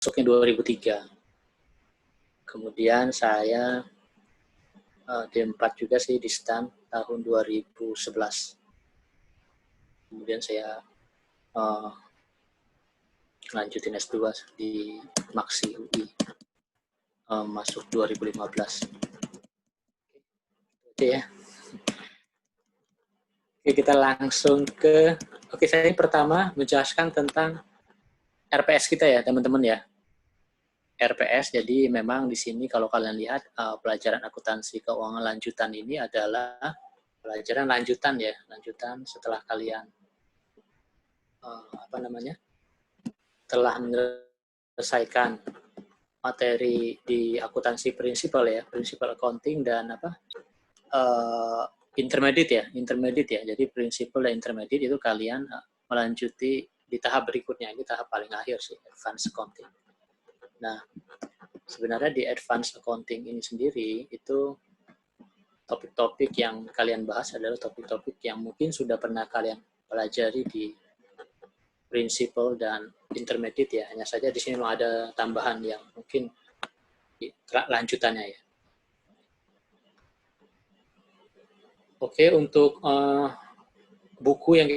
masuknya 2003. Kemudian saya D4 juga sih di STAN tahun 2011. Kemudian saya lanjutin S2 di Maksi UI, masuk 2015. Oke ya. Oke, kita langsung ke, saya pertama menjelaskan tentang RPS kita ya teman-teman ya. RPS, jadi memang di sini kalau kalian lihat pelajaran akuntansi keuangan lanjutan ini adalah pelajaran lanjutan ya, lanjutan setelah kalian telah menyelesaikan materi di akuntansi prinsipal ya, prinsipal accounting dan intermediate ya. Jadi prinsipal dan intermediate itu kalian melanjuti di tahap berikutnya, ini tahap paling akhir sih, advanced accounting. Nah, sebenarnya di advanced accounting ini sendiri itu topik-topik yang kalian bahas adalah topik-topik yang mungkin sudah pernah kalian pelajari di principal dan intermediate ya. Hanya saja di sini ada tambahan yang mungkin lanjutannya ya. Oke, untuk buku yang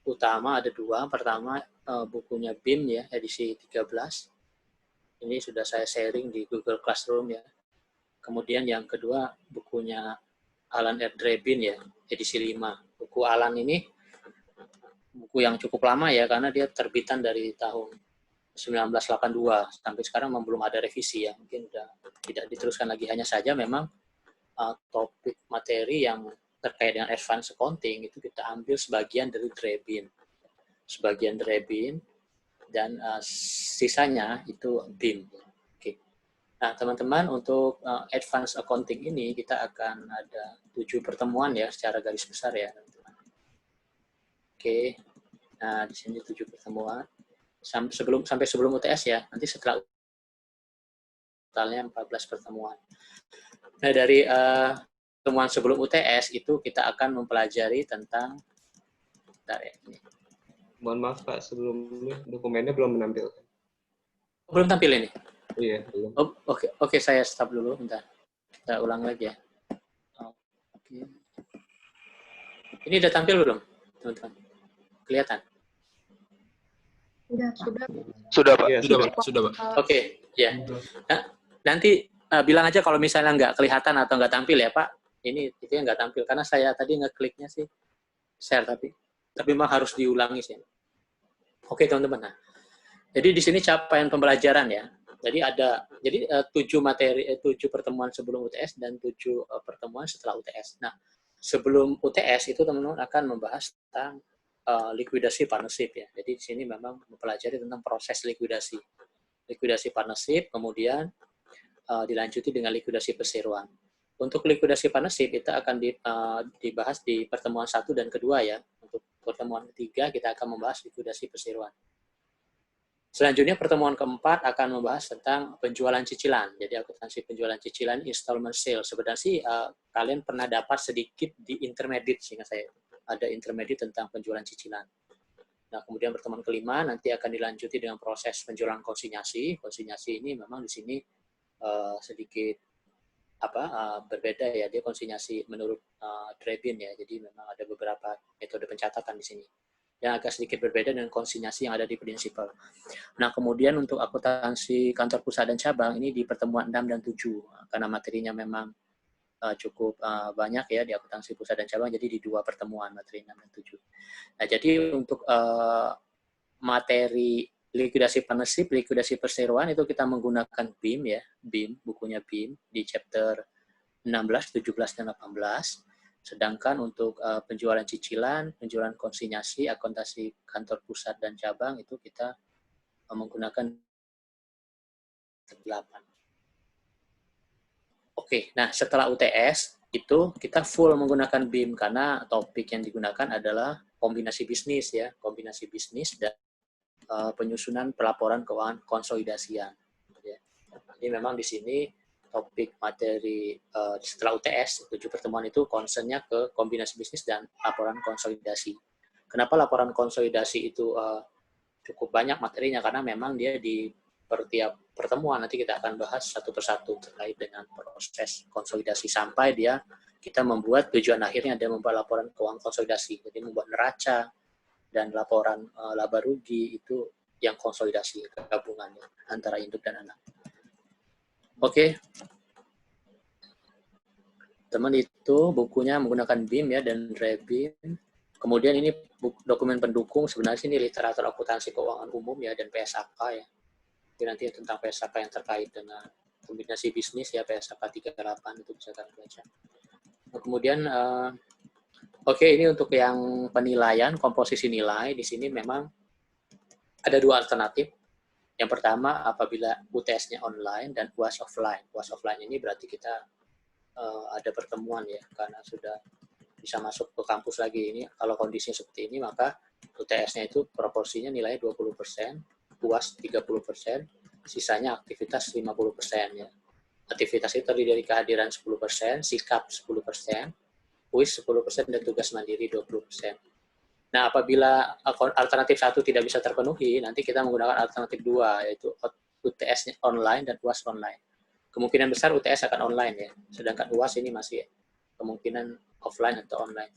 utama ada dua. Pertama bukunya BIM ya, edisi 13. Ini sudah saya sharing di Google Classroom ya. Kemudian yang kedua bukunya Alan R. Drebin ya, edisi 5. Buku Alan ini buku yang cukup lama ya, karena dia terbitan dari tahun 1982 sampai sekarang belum ada revisi ya, mungkin udah tidak diteruskan lagi. Hanya saja memang topik materi yang terkait dengan advanced accounting itu kita ambil sebagian dari Drebin dan sisanya itu BIM. Oke. Nah teman-teman, untuk advanced accounting ini kita akan ada 7 pertemuan ya secara garis besar ya teman-teman. Oke. Nah di sini 7 pertemuan sampai sebelum UTS ya. Nanti setelah totalnya 14 pertemuan. Nah, dari pertemuan sebelum UTS itu kita akan mempelajari tentang ini. Mohon maaf Pak, sebelumnya dokumennya belum menampilkan. Belum tampil ini? Iya, belum. Oh, Oke, saya stop dulu, bentar. Kita ulang lagi ya. Oke. Ini udah tampil belum, teman-teman? Kelihatan? Sudah Pak. Ya, sudah Pak. Oke, ya. Nah, nanti bilang aja kalau misalnya nggak kelihatan atau nggak tampil ya Pak. Ini itu yang nggak tampil karena saya tadi ngekliknya sih share tapi memang harus diulangi sih. Oke teman-teman. Nah, jadi di sini capaian pembelajaran ya. Jadi ada 7 pertemuan sebelum UTS dan 7 pertemuan setelah UTS. Nah, sebelum UTS itu teman-teman akan membahas tentang likuidasi partnership ya. Jadi di sini memang mempelajari tentang proses likuidasi partnership, kemudian dilanjuti dengan likuidasi perseroan. Untuk likuidasi partnership itu akan dibahas di pertemuan 1 dan kedua ya. Untuk pertemuan ketiga kita akan membahas likuidasi perseroan. Selanjutnya pertemuan keempat akan membahas tentang penjualan cicilan. Jadi akuntansi penjualan cicilan, installment sale. Sebenarnya sih kalian pernah dapat sedikit di intermediate, sehingga saya ada intermediate tentang penjualan cicilan. Nah, kemudian pertemuan kelima nanti akan dilanjuti dengan proses penjualan konsinyasi. Konsinyasi ini memang di sini sedikit berbeda ya, dia konsinyasi menurut Drebin ya. Jadi memang ada beberapa metode pencatatan di sini yang agak sedikit berbeda dengan konsinyasi yang ada di prinsipal. Nah, kemudian untuk akuntansi kantor pusat dan cabang ini di pertemuan 6 dan 7 karena materinya memang cukup banyak ya di akuntansi pusat dan cabang, jadi di 2 pertemuan materi 6 dan 7. Nah, jadi untuk materi likuidasi partnership, likuidasi perseroan itu kita menggunakan BIM ya, bukunya BIM di chapter 16, 17, dan 18. Sedangkan untuk penjualan cicilan, penjualan konsinyasi, akuntansi kantor pusat dan cabang itu kita menggunakan 8. Oke, nah setelah UTS itu kita full menggunakan BIM karena topik yang digunakan adalah kombinasi bisnis ya, kombinasi bisnis dan penyusunan pelaporan keuangan konsolidasian. Jadi memang di sini topik materi setelah UTS 7 pertemuan itu concernnya ke kombinasi bisnis dan laporan konsolidasi. Kenapa laporan konsolidasi itu cukup banyak materinya karena memang dia di tiap pertemuan nanti kita akan bahas satu persatu terkait dengan proses konsolidasi sampai kita membuat tujuan akhirnya dia membuat laporan keuangan konsolidasi. Jadi membuat neraca dan laporan laba rugi itu yang konsolidasi gabungannya antara induk dan anak. Oke. Teman itu bukunya menggunakan BIM ya dan Rebim. Kemudian ini dokumen pendukung sebenarnya ini literatur akuntansi keuangan umum ya dan PSAK ya. Jadi nanti tentang PSAK yang terkait dengan kombinasi bisnis ya PSAK 38 itu bisa kalian baca. Nah, kemudian oke, ini untuk yang penilaian komposisi nilai di sini memang ada dua alternatif. Yang pertama apabila UTS-nya online dan UAS offline. UAS offline ini berarti kita ada pertemuan ya karena sudah bisa masuk ke kampus lagi. Ini kalau kondisinya seperti ini maka UTS-nya itu proporsinya nilainya 20%, UAS 30%, sisanya aktivitas 50% ya. Aktivitas itu terdiri dari kehadiran 10%, sikap 10%, kuis 10% dan tugas mandiri 20%. Nah, apabila alternatif 1 tidak bisa terpenuhi, nanti kita menggunakan alternatif 2 yaitu UTS online dan UAS online. Kemungkinan besar UTS akan online ya, sedangkan UAS ini masih kemungkinan offline atau online.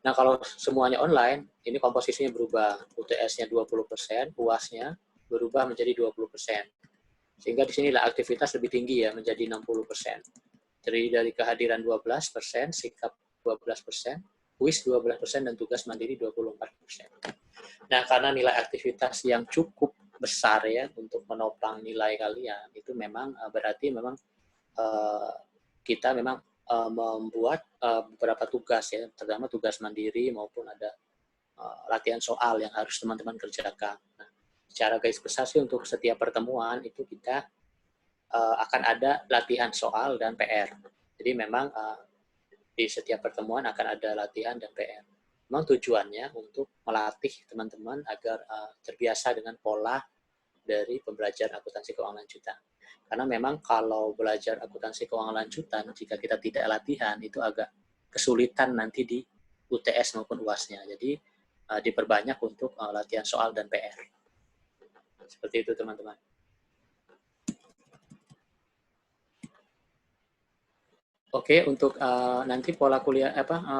Nah, kalau semuanya online, ini komposisinya berubah. UTS-nya 20%, UAS-nya berubah menjadi 20%. Sehingga di sinilah aktivitas lebih tinggi ya, menjadi 60%. Terdiri dari kehadiran 12%, sikap 12%, kuis 12%, dan tugas mandiri 24%. Nah, karena nilai aktivitas yang cukup besar ya untuk menopang nilai kalian, itu memang berarti memang kita memang membuat beberapa tugas ya, terutama tugas mandiri maupun ada latihan soal yang harus teman-teman kerjakan. Nah, secara garis besar sih untuk setiap pertemuan itu kita akan ada latihan soal dan PR. Jadi memang di setiap pertemuan akan ada latihan dan PR. Memang tujuannya untuk melatih teman-teman agar terbiasa dengan pola dari pembelajaran akuntansi keuangan lanjutan. Karena memang kalau belajar akuntansi keuangan lanjutan, jika kita tidak latihan, itu agak kesulitan nanti di UTS maupun UAS-nya. Jadi diperbanyak untuk latihan soal dan PR. Seperti itu teman-teman. Oke, untuk nanti pola kuliah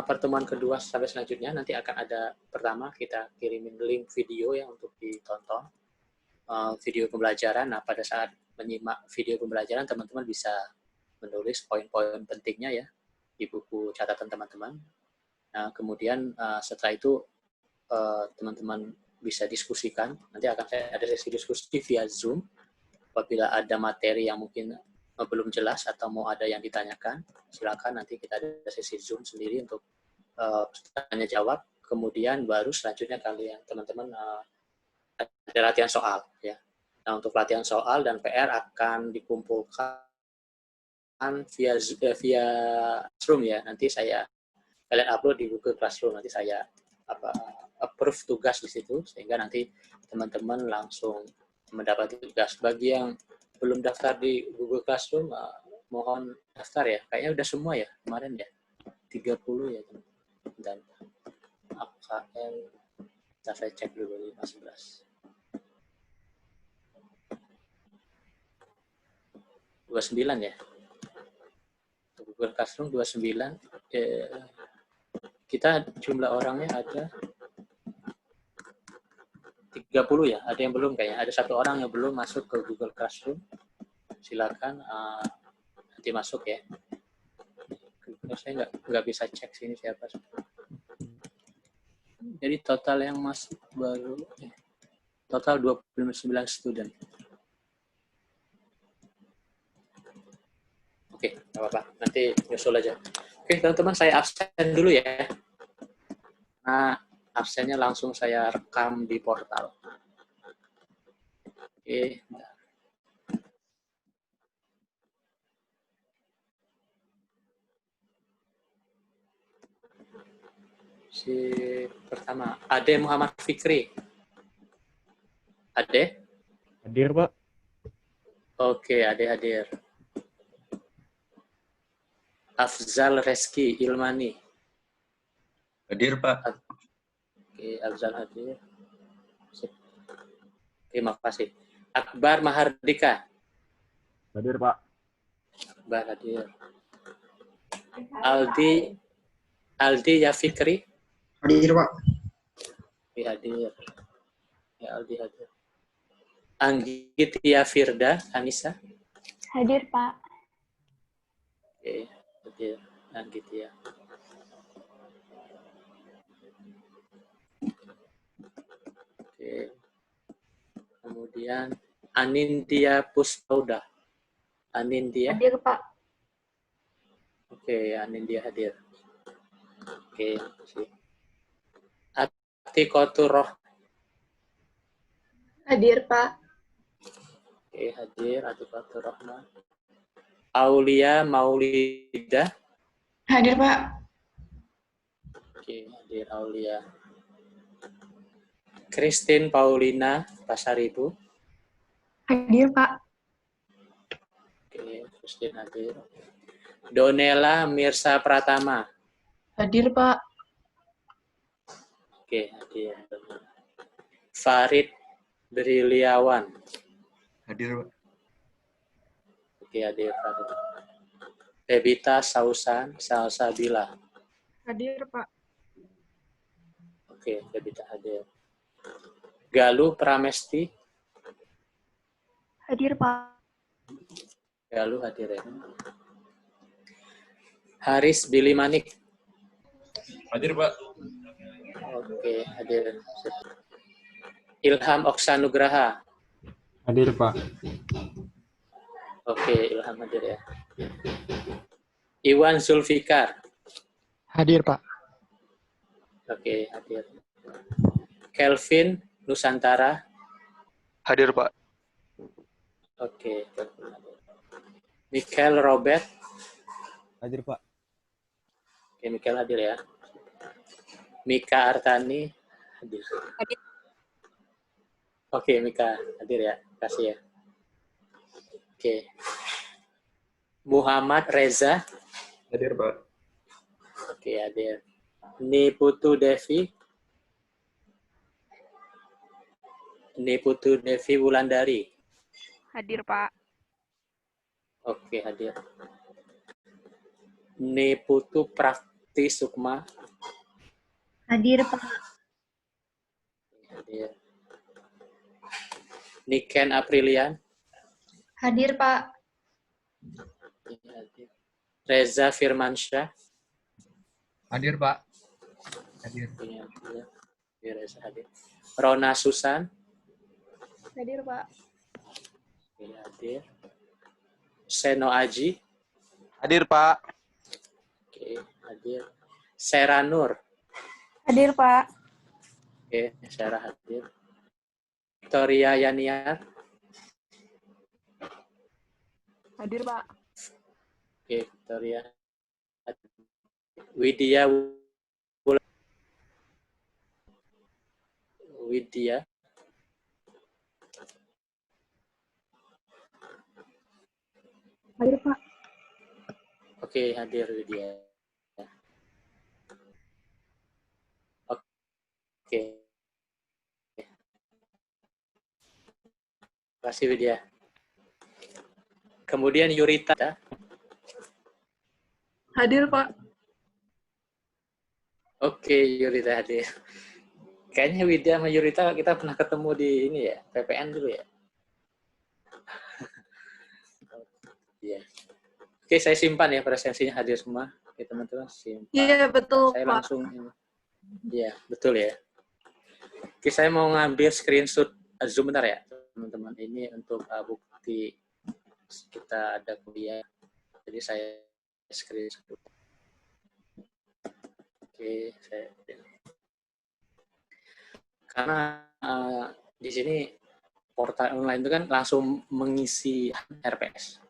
pertemuan kedua sampai selanjutnya nanti akan ada pertama kita kirimin link video ya untuk ditonton video pembelajaran. Nah, pada saat menyimak video pembelajaran teman-teman bisa menulis poin-poin pentingnya ya di buku catatan teman-teman. Nah, kemudian setelah itu teman-teman bisa diskusikan. Nanti akan ada sesi diskusi via Zoom. Apabila ada materi yang mungkin belum jelas atau mau ada yang ditanyakan, silakan nanti kita ada sesi Zoom sendiri untuk tanya jawab. Kemudian baru selanjutnya kalian teman-teman ada latihan soal ya. Nah, untuk latihan soal dan PR akan dikumpulkan via Classroom ya. Nanti kalian upload di Google Classroom, nanti saya approve tugas di situ sehingga nanti teman-teman langsung mendapat tugas. Bagi yang belum daftar di Google Classroom, mohon daftar ya. Kayaknya udah semua ya kemarin ya. 30 ya. Dan AKL, saya cek dulu 15. 29 ya. Google Classroom 29. Kita jumlah orangnya ada 30 ya, ada yang belum kayaknya. Ada satu orang yang belum masuk ke Google Classroom. Silakan nanti masuk ya. Saya nggak bisa cek sini siapa. Jadi total yang masuk baru total 29 student. Oke, nggak apa-apa. Nanti nyusul aja. Oke, teman-teman, saya absen dulu ya. Nah, absennya langsung saya rekam di portal. Oke. Si pertama, Ade Muhammad Fikri. Ade? Hadir, Pak. Oke, Ade hadir. Afzal Reski Ilmani. Hadir, Pak. Oke, Afzal hadir. Terima kasih. Akbar Mahardika. Hadir, Pak. Akbar hadir. Aldi Yafikri. Hadir, Pak. Hadir. Ya, Aldi hadir. Anggitia Firda, Anissa. Hadir, Pak. Oke, hadir. Anggitia. Oke. Kemudian Anindya Puspauda. Anindya. Hadir, Pak. Oke, Anindya hadir. Oke, makasih. Atikotur Roh. Hadir, Pak. Oke, hadir. Atikotur Rohman. Aulia Maulida. Hadir, Pak. Oke, hadir Aulia. Christine Paulina Pasaribu. Hadir, Pak. Oke, Christine hadir. Donela Mirsa Pratama. Hadir, Pak. Oke, hadir. Farid Briliawan. Hadir, Pak. Oke, hadir Farid. Bebita Sausan Salsabila. Hadir, Pak. Oke, Bebita hadir. Galuh Pramesti. Hadir, Pak. Galuh hadir ya. Haris Billy Manik. Hadir, Pak. Oke, hadir. Ilham Oksanugraha. Hadir, Pak. Oke, Ilham hadir ya. Iwan Zulfikar. Hadir, Pak. Oke, hadir. Kelvin Nusantara. Hadir, Pak. Oke, Kelvin hadir. Michael Robert. Hadir, Pak. Oke, Michael hadir ya. Mika Artani hadir. Oke, Mika hadir ya. Terima kasih ya. Oke. Muhammad Reza. Hadir, Pak. Oke, hadir. Niputu Devi. Niputu Devi Wulandari. Hadir, Pak. Oke, hadir. Niputu Prakti Sukma. Hadir, Pak. Hadir. Niken Aprilian. Hadir, Pak. Hadir. Reza Firmansyah. Hadir, Pak. Hadir. Hadir. Reza hadir. Rona Susan. Hadir, Pak. Hadir. Seno Aji. Hadir, Pak. Oke, hadir. Seranur. Hadir, Pak. Oke, Sarah hadir. Victoria Yaniar. Hadir, Pak. Oke, Victoria. Widya. Widya. Hadir, Pak. Oke, hadir Widya. Oke. Terima kasih Widya. Kemudian Yurita. Hadir, Pak. Oke, Yurita hadir. Kayaknya Widya sama Yurita kita pernah ketemu di ini ya, PPN dulu ya. Iya. Oke, saya simpan ya presensinya hadir semua. Oke, teman-teman simpan. Iya, betul, Saya Pak. langsung iya, betul ya. Oke, saya mau ngambil screenshot Zoom bentar ya, teman-teman. Ini untuk bukti kita ada kuliah. Jadi saya screenshot. Oke, saya karena di sini portal online itu kan langsung mengisi RPS.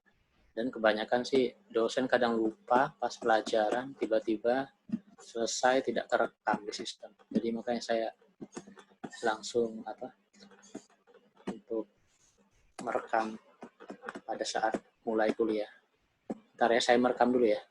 Dan kebanyakan sih dosen kadang lupa pas pelajaran, tiba-tiba selesai tidak terekam di sistem. Jadi makanya saya langsung untuk merekam pada saat mulai kuliah. Ntar ya, saya merekam dulu ya.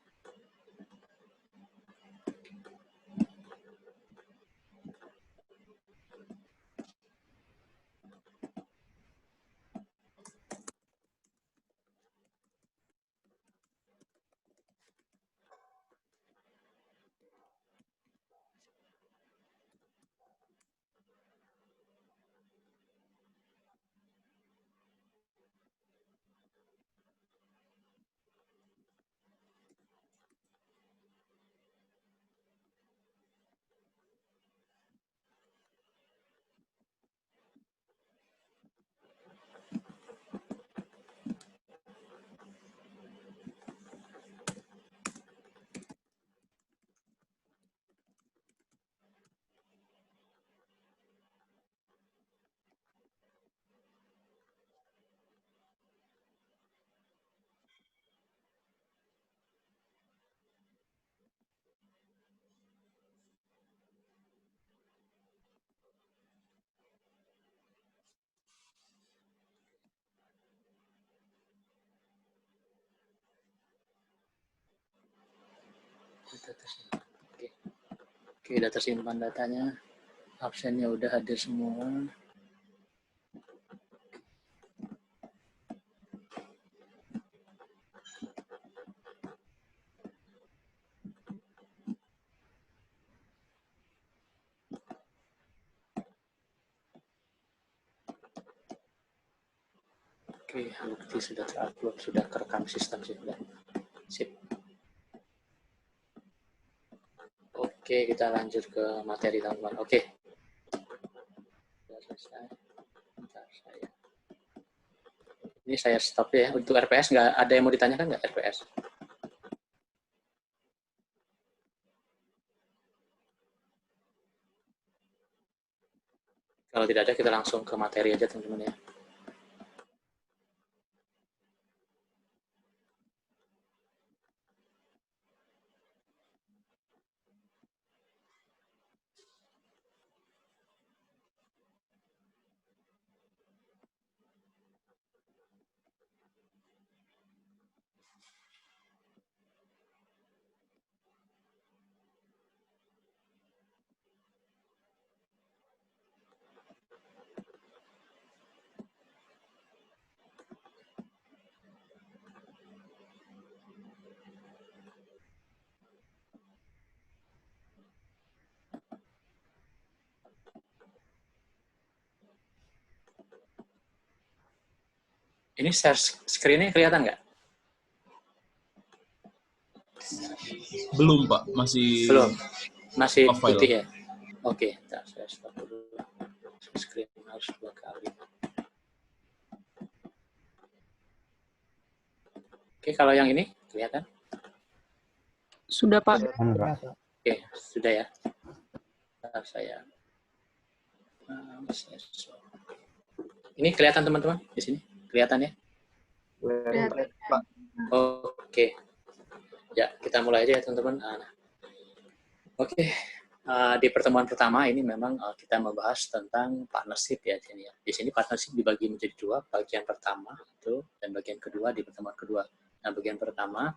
Oke, udah tersimpan datanya. Absennya udah hadir semua. Oke, bukti sudah terupload, sudah kerekam sistem sudah. Sip. Oke, kita lanjut ke materi teman-teman. Oke. Sudah selesai. Bentar, ini saya stop ya. Untuk RPS nggak ada yang mau ditanyakan nggak RPS? Kalau tidak ada, kita langsung ke materi aja teman-teman ya. Ini share screen-nya kelihatan nggak? Belum, Pak. Masih Belum. Masih off-file. putih ya? Oke, bentar, saya stop dulu. Screen harus 2 kali. Oke, kalau yang ini kelihatan? Sudah, Pak. Oke, sudah ya. Bentar, saya ini kelihatan teman-teman di sini? Kelihatan ya? Pak. Oke. Ya, kita mulai aja ya teman-teman. Oke. Di pertemuan pertama ini memang kita membahas tentang partnership ya di sini ya. Di sini partnership dibagi menjadi 2, bagian pertama itu dan bagian kedua di pertemuan kedua. Nah, bagian pertama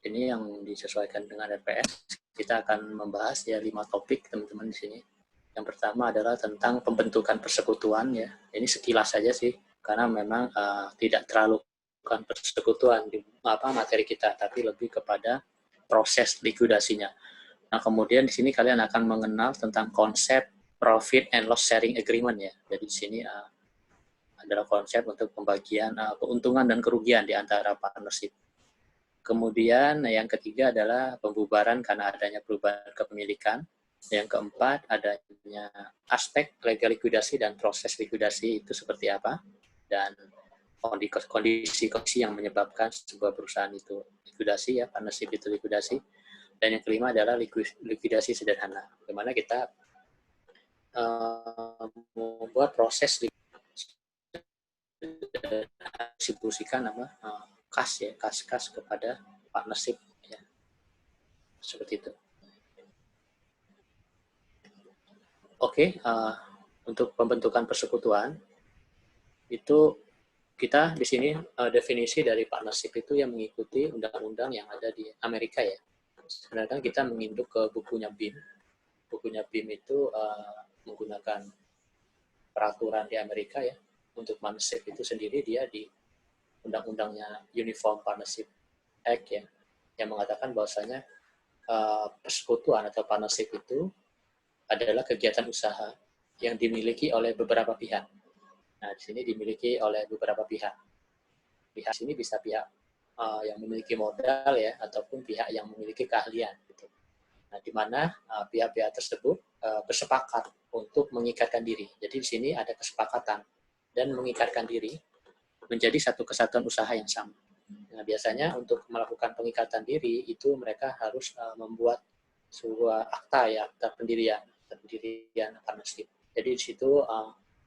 ini yang disesuaikan dengan RPS. Kita akan membahas ya 5 topik teman-teman di sini. Yang pertama adalah tentang pembentukan persekutuan ya. Ini sekilas saja sih karena memang tidak terlalu bukan persekutuan di materi kita, tapi lebih kepada proses likuidasinya. Nah, kemudian di sini kalian akan mengenal tentang konsep profit and loss sharing agreement ya. Jadi di sini adalah konsep untuk pembagian keuntungan dan kerugian di antara partnership. Kemudian yang ketiga adalah pembubaran karena adanya perubahan kepemilikan. Yang keempat adanya aspek legal likuidasi dan proses likuidasi itu seperti apa, dan kondisi-kondisi yang menyebabkan sebuah perusahaan itu likuidasi ya, partnership itu likuidasi. Dan yang kelima adalah likuidasi sederhana, bagaimana kita membuat proses distribusikan kas kepada partnership ya, seperti itu. Oke, untuk pembentukan persekutuan itu kita di sini definisi dari partnership itu yang mengikuti undang-undang yang ada di Amerika ya. Sebenarnya kita menginduk ke bukunya BIM. Bukunya BIM itu menggunakan peraturan di Amerika ya. Untuk partnership itu sendiri dia di undang-undangnya Uniform Partnership Act ya, yang mengatakan bahwasanya persekutuan atau partnership itu adalah kegiatan usaha yang dimiliki oleh beberapa pihak. Nah, di sini dimiliki oleh beberapa pihak. Pihak sini bisa pihak yang memiliki modal ya, ataupun pihak yang memiliki keahlian. Gitu. Nah, di mana pihak-pihak tersebut bersepakat untuk mengikatkan diri. Jadi di sini ada kesepakatan dan mengikatkan diri menjadi satu kesatuan usaha yang sama. Nah, biasanya untuk melakukan pengikatan diri itu mereka harus membuat sebuah akta ya, akta pendirian partnership. Jadi di situ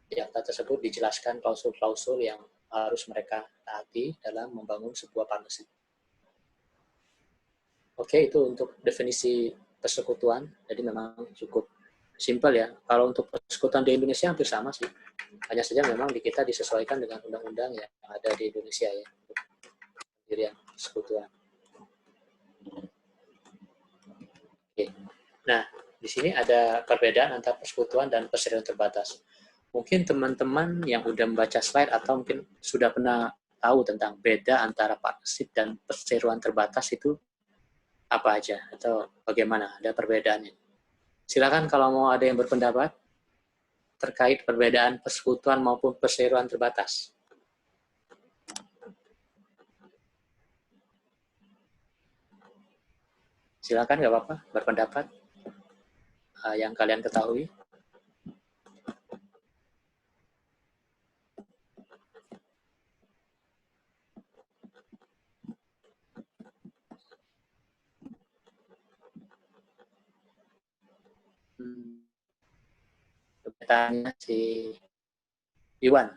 di akta tersebut dijelaskan klausul-klausul yang harus mereka taati dalam membangun sebuah partnership. Oke, itu untuk definisi persekutuan. Jadi memang cukup simpel ya. Kalau untuk persekutuan di Indonesia hampir sama sih. Hanya saja memang di kita disesuaikan dengan undang-undang yang ada di Indonesia ya. Pendirian persekutuan. Oke. Nah, di sini ada perbedaan antara persekutuan dan perseroan terbatas. Mungkin teman-teman yang udah membaca slide atau mungkin sudah pernah tahu tentang beda antara partnership dan perseroan terbatas itu apa aja atau bagaimana ada perbedaannya. Silakan kalau mau ada yang berpendapat terkait perbedaan persekutuan maupun perseroan terbatas. Silakan, nggak apa-apa, berpendapat yang kalian ketahui. Pertanyaannya si Iwan,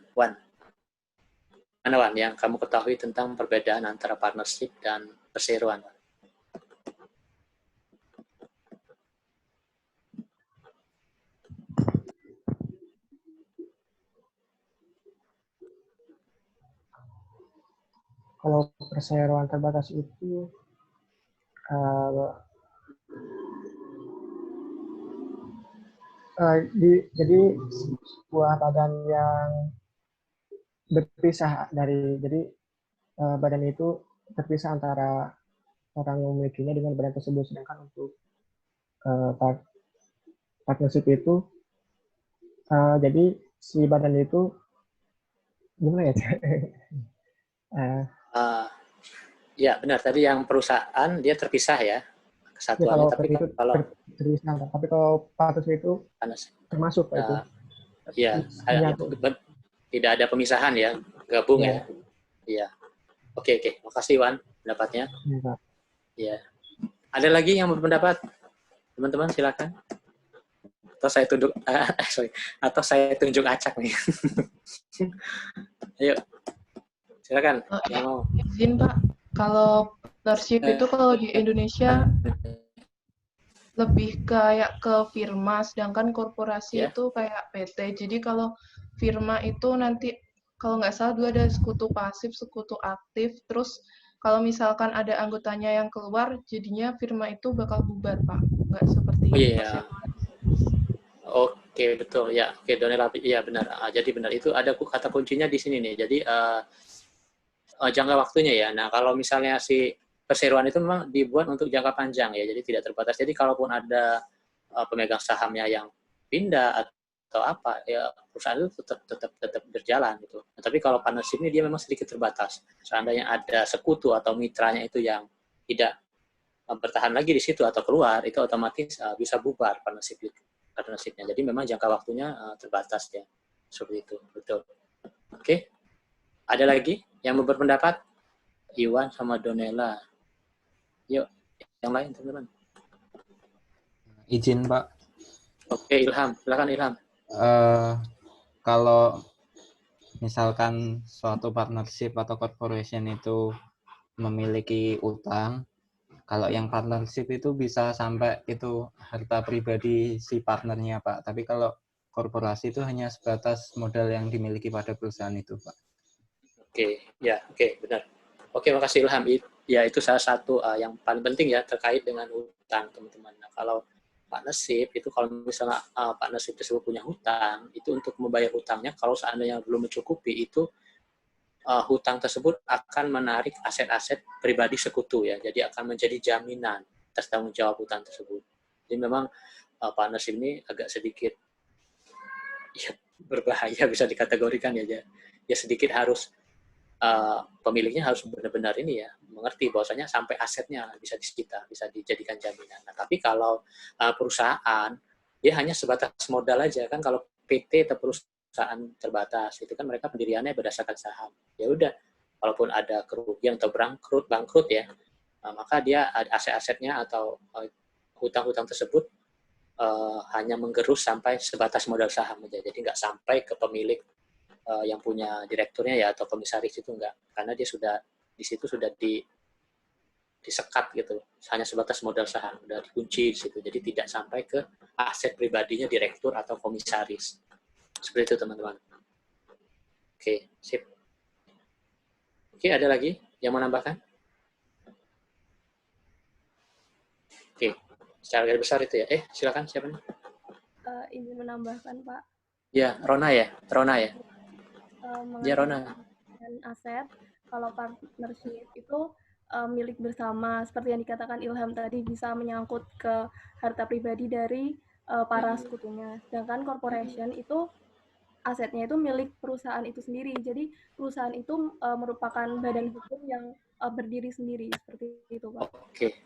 mana Wan yang kamu ketahui tentang perbedaan antara partnership dan perseroan? Kalau perseroan terbatas itu jadi sebuah badan yang berpisah dari, jadi badan itu terpisah antara orang yang memilikinya dengan badan tersebut. Sedangkan untuk partnership itu jadi si badan itu gimana ya? Ya benar, tadi yang perusahaan dia terpisah ya kesatuannya, tapi itu kalau terpisah, tapi kalau partnership itu termasuk Pak, itu. Ya, tidak ada pemisahan ya, gabung ya. Iya. Oke, makasih Wan pendapatnya. Ya. Ada lagi yang berpendapat? Teman-teman silakan. Atau saya tunjuk atau saya tunjuk acak nih. Ayo. Silakan. Yang mau. Izin Pak, kalau partnership itu kalau di Indonesia lebih kayak ke firma, sedangkan korporasi itu kayak PT. Jadi kalau firma itu nanti kalau nggak salah dua ada sekutu pasif, sekutu aktif. Terus kalau misalkan ada anggotanya yang keluar, jadinya firma itu bakal bubar Pak, nggak seperti Oke, betul ya. Oke, Donela, iya benar. Jadi benar itu ada kata kuncinya di sini nih. Jadi jangka waktunya ya. Nah, kalau misalnya si perseroan itu memang dibuat untuk jangka panjang ya, jadi tidak terbatas. Jadi kalaupun ada pemegang sahamnya yang pindah atau apa, ya perusahaan itu tetap berjalan gitu. Nah, tapi kalau partnership ini dia memang sedikit terbatas. Seandainya ada sekutu atau mitranya itu yang tidak bertahan lagi di situ atau keluar, itu otomatis bisa bubar partnership-nya. Jadi memang jangka waktunya terbatas ya. Seperti itu, betul. Oke. Ada lagi yang berpendapat? Iwan sama Donela. Yuk, yang lain teman-teman. Izin Pak. Oke, Ilham. Silakan Ilham. Kalau misalkan suatu partnership atau corporation itu memiliki utang, kalau yang partnership itu bisa sampai itu harta pribadi si partnernya Pak. Tapi kalau korporasi itu hanya sebatas modal yang dimiliki pada perusahaan itu Pak. Oke, benar. Oke, makasih Ilham. Ya, itu salah satu yang paling penting ya terkait dengan hutang, teman-teman. Nah, kalau partnership itu kalau misalnya partnership tersebut punya hutang, itu untuk membayar hutangnya kalau seandainya belum mencukupi itu hutang tersebut akan menarik aset-aset pribadi sekutu ya. Jadi akan menjadi jaminan atas tanggung jawab hutang tersebut. Jadi memang partnership ini agak sedikit ya, berbahaya bisa dikategorikan ya. Ya sedikit harus pemiliknya harus benar-benar ini ya mengerti bahwasanya sampai asetnya bisa disita, bisa dijadikan jaminan. Nah, tapi kalau perusahaan dia hanya sebatas modal aja kan, kalau PT atau perusahaan terbatas itu kan mereka pendiriannya berdasarkan saham. Ya udah, walaupun ada kerugian atau bangkrut ya, maka dia aset-asetnya atau hutang-hutang tersebut hanya menggerus sampai sebatas modal saham aja. Jadi nggak sampai ke pemilik yang punya direkturnya ya atau komisaris itu enggak, karena dia sudah di situ sudah disekat gitu, hanya sebatas modal saham, sudah dikunci di situ, jadi tidak sampai ke aset pribadinya direktur atau komisaris. Seperti itu teman-teman. Oke, sip. Oke, ada lagi yang mau nambahkan? Oke, Secara garis besar itu ya. Silakan siapa nih? Izin menambahkan, Pak. Ya, Rona ya. Ya, Mengenai Rona. aset, kalau partnership itu milik bersama, seperti yang dikatakan Ilham tadi, bisa menyangkut ke harta pribadi dari para sekutunya. Sedangkan corporation itu asetnya itu milik perusahaan itu sendiri. Jadi perusahaan itu merupakan badan hukum yang berdiri sendiri, seperti itu, Pak. Oke.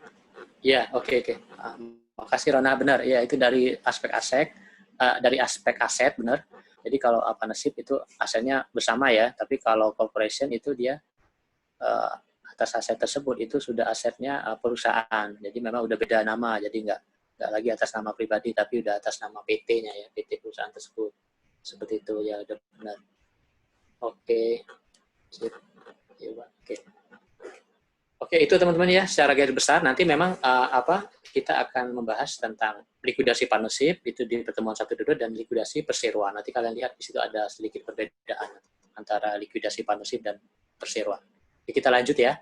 Ya, oke. Makasih Rona, benar. Ya, itu dari aspek aset, benar. Jadi kalau partnership itu asetnya bersama ya, tapi kalau corporation itu dia atas aset tersebut itu sudah asetnya perusahaan. Jadi memang udah beda nama, jadi nggak lagi atas nama pribadi, tapi udah atas nama PT-nya ya, PT perusahaan tersebut. Seperti itu ya, udah benar. Oke. Sip. Ya, oke. Oke, itu teman-teman ya, secara garis besar nanti memang kita akan membahas tentang likuidasi partnership itu di pertemuan 1-2 dan likuidasi perseroan. Nanti kalian lihat di situ ada sedikit perbedaan antara likuidasi partnership dan perseroan. Jadi kita lanjut ya.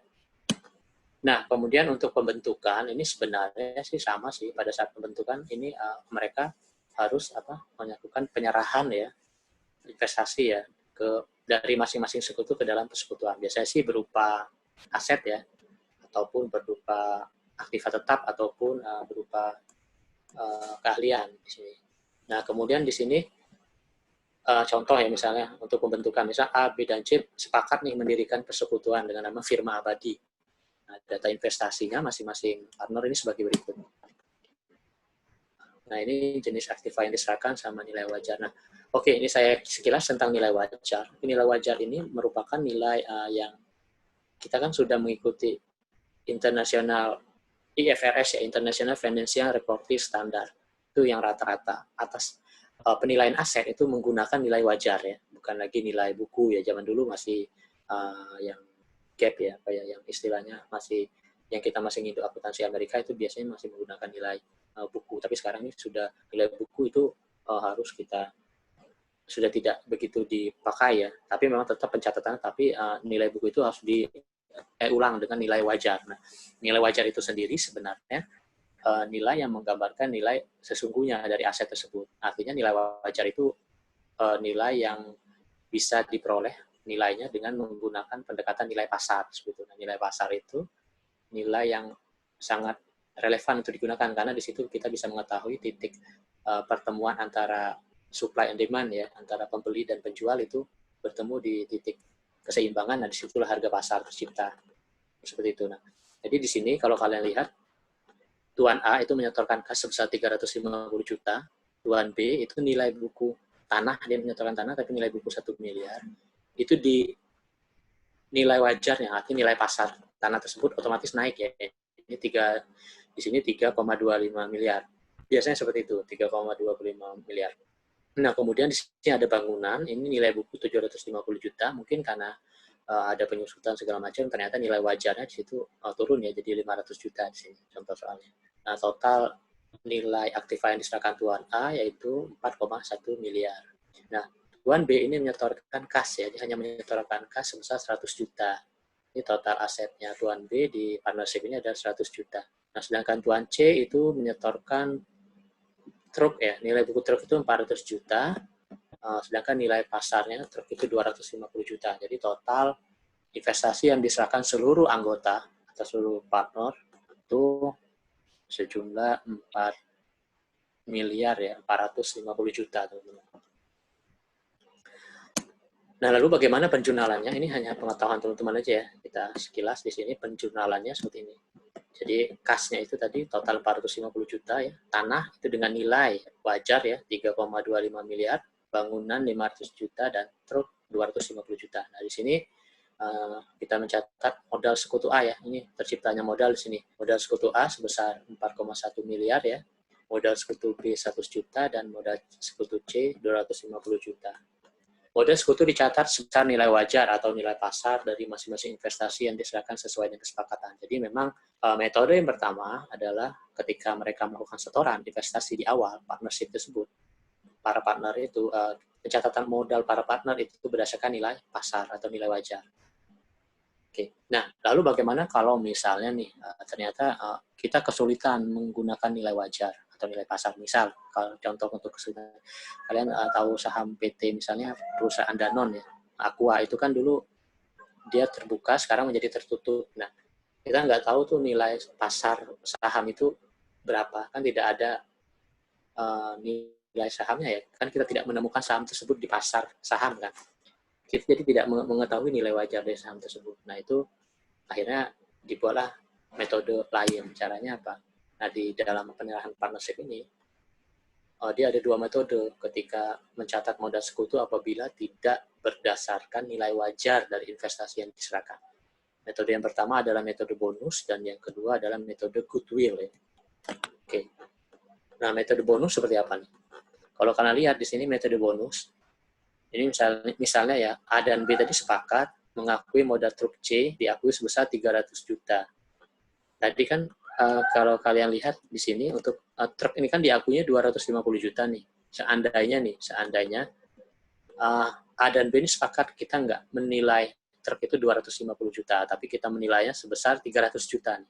Nah, kemudian untuk pembentukan ini sebenarnya sih sama sih, pada saat pembentukan ini mereka harus melakukan penyerahan ya investasi ya dari masing-masing sekutu ke dalam persekutuan. Biasanya sih berupa aset ya, ataupun berupa aktiva tetap ataupun berupa keahlian di sini. Nah, kemudian di sini contoh ya, misalnya untuk pembentukan, misal A, B, dan C sepakat nih mendirikan persekutuan dengan nama Firma Abadi. Nah, data investasinya masing-masing partner ini sebagai berikut. Nah, ini jenis aktiva yang diserahkan sama nilai wajar. Nah, oke, ini saya sekilas tentang nilai wajar. Nilai wajar ini merupakan nilai yang kita kan sudah mengikuti internasional IFRS ya, International Financial Reporting Standard. Itu yang rata-rata atas penilaian aset itu menggunakan nilai wajar ya, bukan lagi nilai buku ya. Zaman dulu masih yang GAAP ya, yang istilahnya masih yang kita masih ngiduk akuntansi Amerika itu biasanya masih menggunakan nilai buku. Tapi sekarang ini sudah nilai buku itu harus kita sudah tidak begitu dipakai ya. Tapi memang tetap pencatatan, tapi nilai buku itu harus diulang dengan nilai wajar. Nah, nilai wajar itu sendiri sebenarnya nilai yang menggambarkan nilai sesungguhnya dari aset tersebut. Artinya nilai wajar itu nilai yang bisa diperoleh nilainya dengan menggunakan pendekatan nilai pasar. Sebetulnya nilai pasar itu nilai yang sangat relevan untuk digunakan karena di situ kita bisa mengetahui titik pertemuan antara supply and demand ya, antara pembeli dan penjual itu bertemu di titik keseimbangan. Nah, disitulah harga pasar tercipta. Seperti itu. Nah, jadi di sini kalau kalian lihat Tuan A itu menyetorkan kas sebesar 350 juta, Tuan B itu nilai buku tanah, dia menyetorkan tanah tapi nilai buku 1 miliar. Itu di nilai wajarnya, artinya nilai pasar tanah tersebut otomatis naik ya. Ini di sini 3,25 miliar. Biasanya seperti itu, 3,25 miliar. Nah, kemudian di sini ada bangunan, ini nilai buku 750 juta, mungkin karena ada penyusutan segala macam, ternyata nilai wajarnya di situ turun ya, jadi 500 juta di sini, contoh soalnya. Nah, total nilai aktiva yang diserahkan Tuan A yaitu 4,1 miliar. Nah, Tuan B ini menyetorkan kas ya, dia hanya menyetorkan kas sebesar 100 juta. Ini total asetnya Tuan B di partnership ini ada 100 juta. Nah, sedangkan Tuan C itu menyetorkan truk ya, nilai buku truk itu 400 juta, sedangkan nilai pasarnya truk itu 250 juta. Jadi total investasi yang diserahkan seluruh anggota atau seluruh partner itu sejumlah 4 miliar ya, 450 juta teman-teman. Nah, lalu bagaimana penjunalannya? Ini hanya pengetahuan teman-teman aja ya. Kita sekilas di sini penjunalannya seperti ini. Jadi kasnya itu tadi total 450 juta ya. Tanah itu dengan nilai wajar ya 3,25 miliar, bangunan 500 juta dan truk 250 juta. Nah, di sini kita mencatat modal sekutu A ya. Ini terciptanya modal di sini. Modal sekutu A sebesar 4,1 miliar ya. Modal sekutu B 100 juta dan modal sekutu C 250 juta. Modal sekutu dicatat sebesar nilai wajar atau nilai pasar dari masing-masing investasi yang diserahkan sesuai dengan kesepakatan. Jadi memang metode yang pertama adalah ketika mereka melakukan setoran investasi di awal partnership tersebut, para partner itu pencatatan modal para partner itu berdasarkan nilai pasar atau nilai wajar. Oke. Nah, lalu bagaimana kalau misalnya nih ternyata kita kesulitan menggunakan nilai wajar atau nilai pasar. Misal, kalau contoh untuk kesulitan, kalian tahu saham PT misalnya perusahaan Danone ya, Aqua itu kan dulu dia terbuka, sekarang menjadi tertutup. Nah, kita nggak tahu tuh nilai pasar saham itu berapa, kan tidak ada nilai sahamnya ya, kan kita tidak menemukan saham tersebut di pasar saham kan. Kita jadi tidak mengetahui nilai wajar dari saham tersebut. Nah, itu akhirnya dibuatlah metode lain. Caranya apa? Nah, di dalam penilaian partnership ini, dia ada dua metode ketika mencatat modal sekutu apabila tidak berdasarkan nilai wajar dari investasi yang diserahkan. Metode yang pertama adalah metode bonus, dan yang kedua adalah metode goodwill. Ya. Oke. Nah, metode bonus seperti apa nih? Kalau kalian lihat di sini metode bonus, ini misalnya ya, A dan B tadi sepakat mengakui modal truk C diakui sebesar 300 juta. Tadi kan kalau kalian lihat di sini untuk truk ini kan diakuinya 250 juta nih. Seandainya A dan B ini sepakat kita nggak menilai truk itu 250 juta, tapi kita menilainya sebesar 300 juta nih.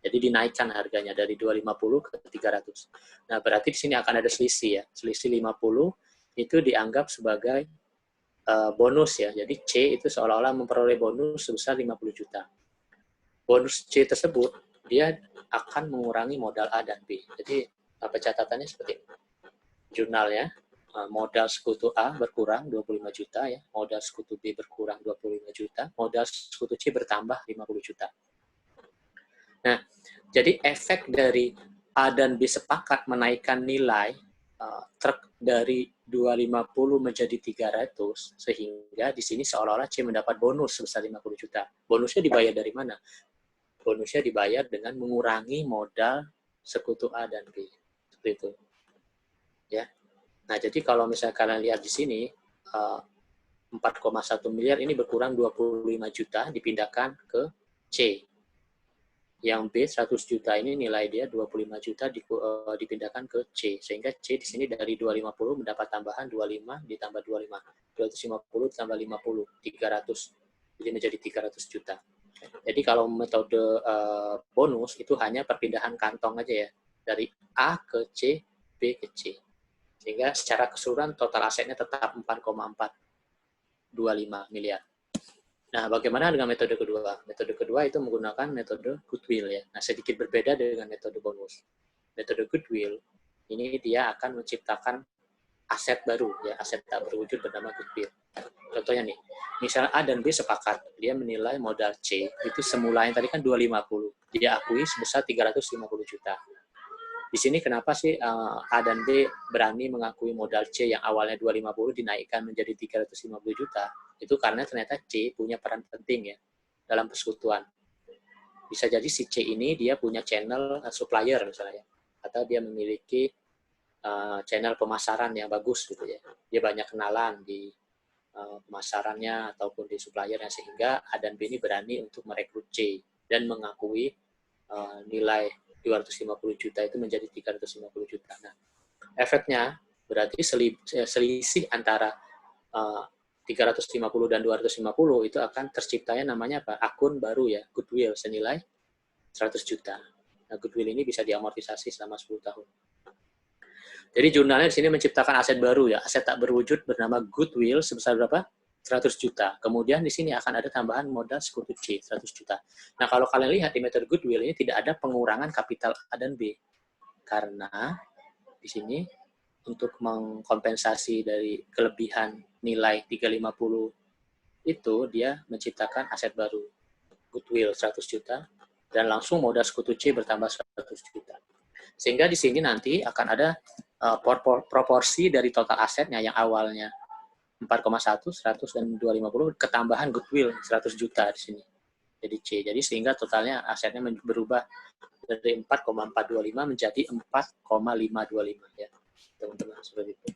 Jadi dinaikkan harganya dari 250 ke 300. Nah, berarti di sini akan ada selisih ya. Selisih 50 itu dianggap sebagai bonus ya. Jadi C itu seolah-olah memperoleh bonus sebesar 50 juta. Bonus C tersebut dia akan mengurangi modal A dan B. Jadi catatannya seperti ini. Jurnalnya, modal sekutu A berkurang 25 juta ya, modal sekutu B berkurang 25 juta, modal sekutu C bertambah 50 juta. Nah, jadi efek dari A dan B sepakat menaikkan nilai truk dari 250 menjadi 300, sehingga di sini seolah-olah C mendapat bonus sebesar 50 juta. Bonusnya dibayar dari mana? Bonusnya dibayar dengan mengurangi modal sekutu A dan B. Seperti itu. Ya. Nah, jadi kalau misalnya kalian lihat di sini, 4,1 miliar ini berkurang 25 juta dipindahkan ke C. Yang B 100 juta ini nilai dia 25 juta dipindahkan ke C, sehingga C di sini dari 250 mendapat tambahan 25 ditambah 25, 250 tambah 50, 300, jadi menjadi 300 juta. Jadi kalau metode bonus itu hanya perpindahan kantong aja ya, dari A ke C, B ke C, sehingga secara keseluruhan total asetnya tetap 4,425 miliar. Nah, bagaimana dengan metode kedua? Metode kedua itu menggunakan metode goodwill ya. Nah, sedikit berbeda dengan metode bonus. Metode goodwill ini dia akan menciptakan aset baru ya, aset tak berwujud bernama goodwill. Contohnya nih, misalnya A dan B sepakat, dia menilai modal C itu semulanya tadi kan 250, dia akui sebesar 350 juta. Di sini kenapa sih A dan B berani mengakui modal C yang awalnya 250 dinaikkan menjadi 350 juta? Itu karena ternyata C punya peran penting ya dalam persekutuan. Bisa jadi si C ini dia punya channel supplier misalnya, atau dia memiliki channel pemasaran yang bagus gitu ya. Dia banyak kenalan di pemasarannya ataupun di suppliernya, sehingga A dan B ini berani untuk merekrut C dan mengakui nilai 250 juta itu menjadi 350 juta. Nah, efeknya berarti selisih antara 350 dan 250 itu akan terciptanya namanya apa? Akun baru ya, goodwill senilai 100 juta. Nah, goodwill ini bisa diamortisasi selama 10 tahun. Jadi jurnalnya di sini menciptakan aset baru ya, aset tak berwujud bernama goodwill sebesar berapa? 100 juta. Kemudian di sini akan ada tambahan modal sekutu C, 100 juta. Nah, kalau kalian lihat di metode goodwill ini tidak ada pengurangan kapital A dan B. Karena di sini untuk mengkompensasi dari kelebihan nilai 350 itu dia menciptakan aset baru, goodwill 100 juta, dan langsung modal sekutu C bertambah 100 juta. Sehingga di sini nanti akan ada proporsi dari total asetnya yang awalnya 4,1, 100, dan 250, ketambahan goodwill 100 juta di sini. Jadi C. Jadi sehingga totalnya asetnya berubah dari 4,425 menjadi 4,525 ya. Teman-teman, seperti itu.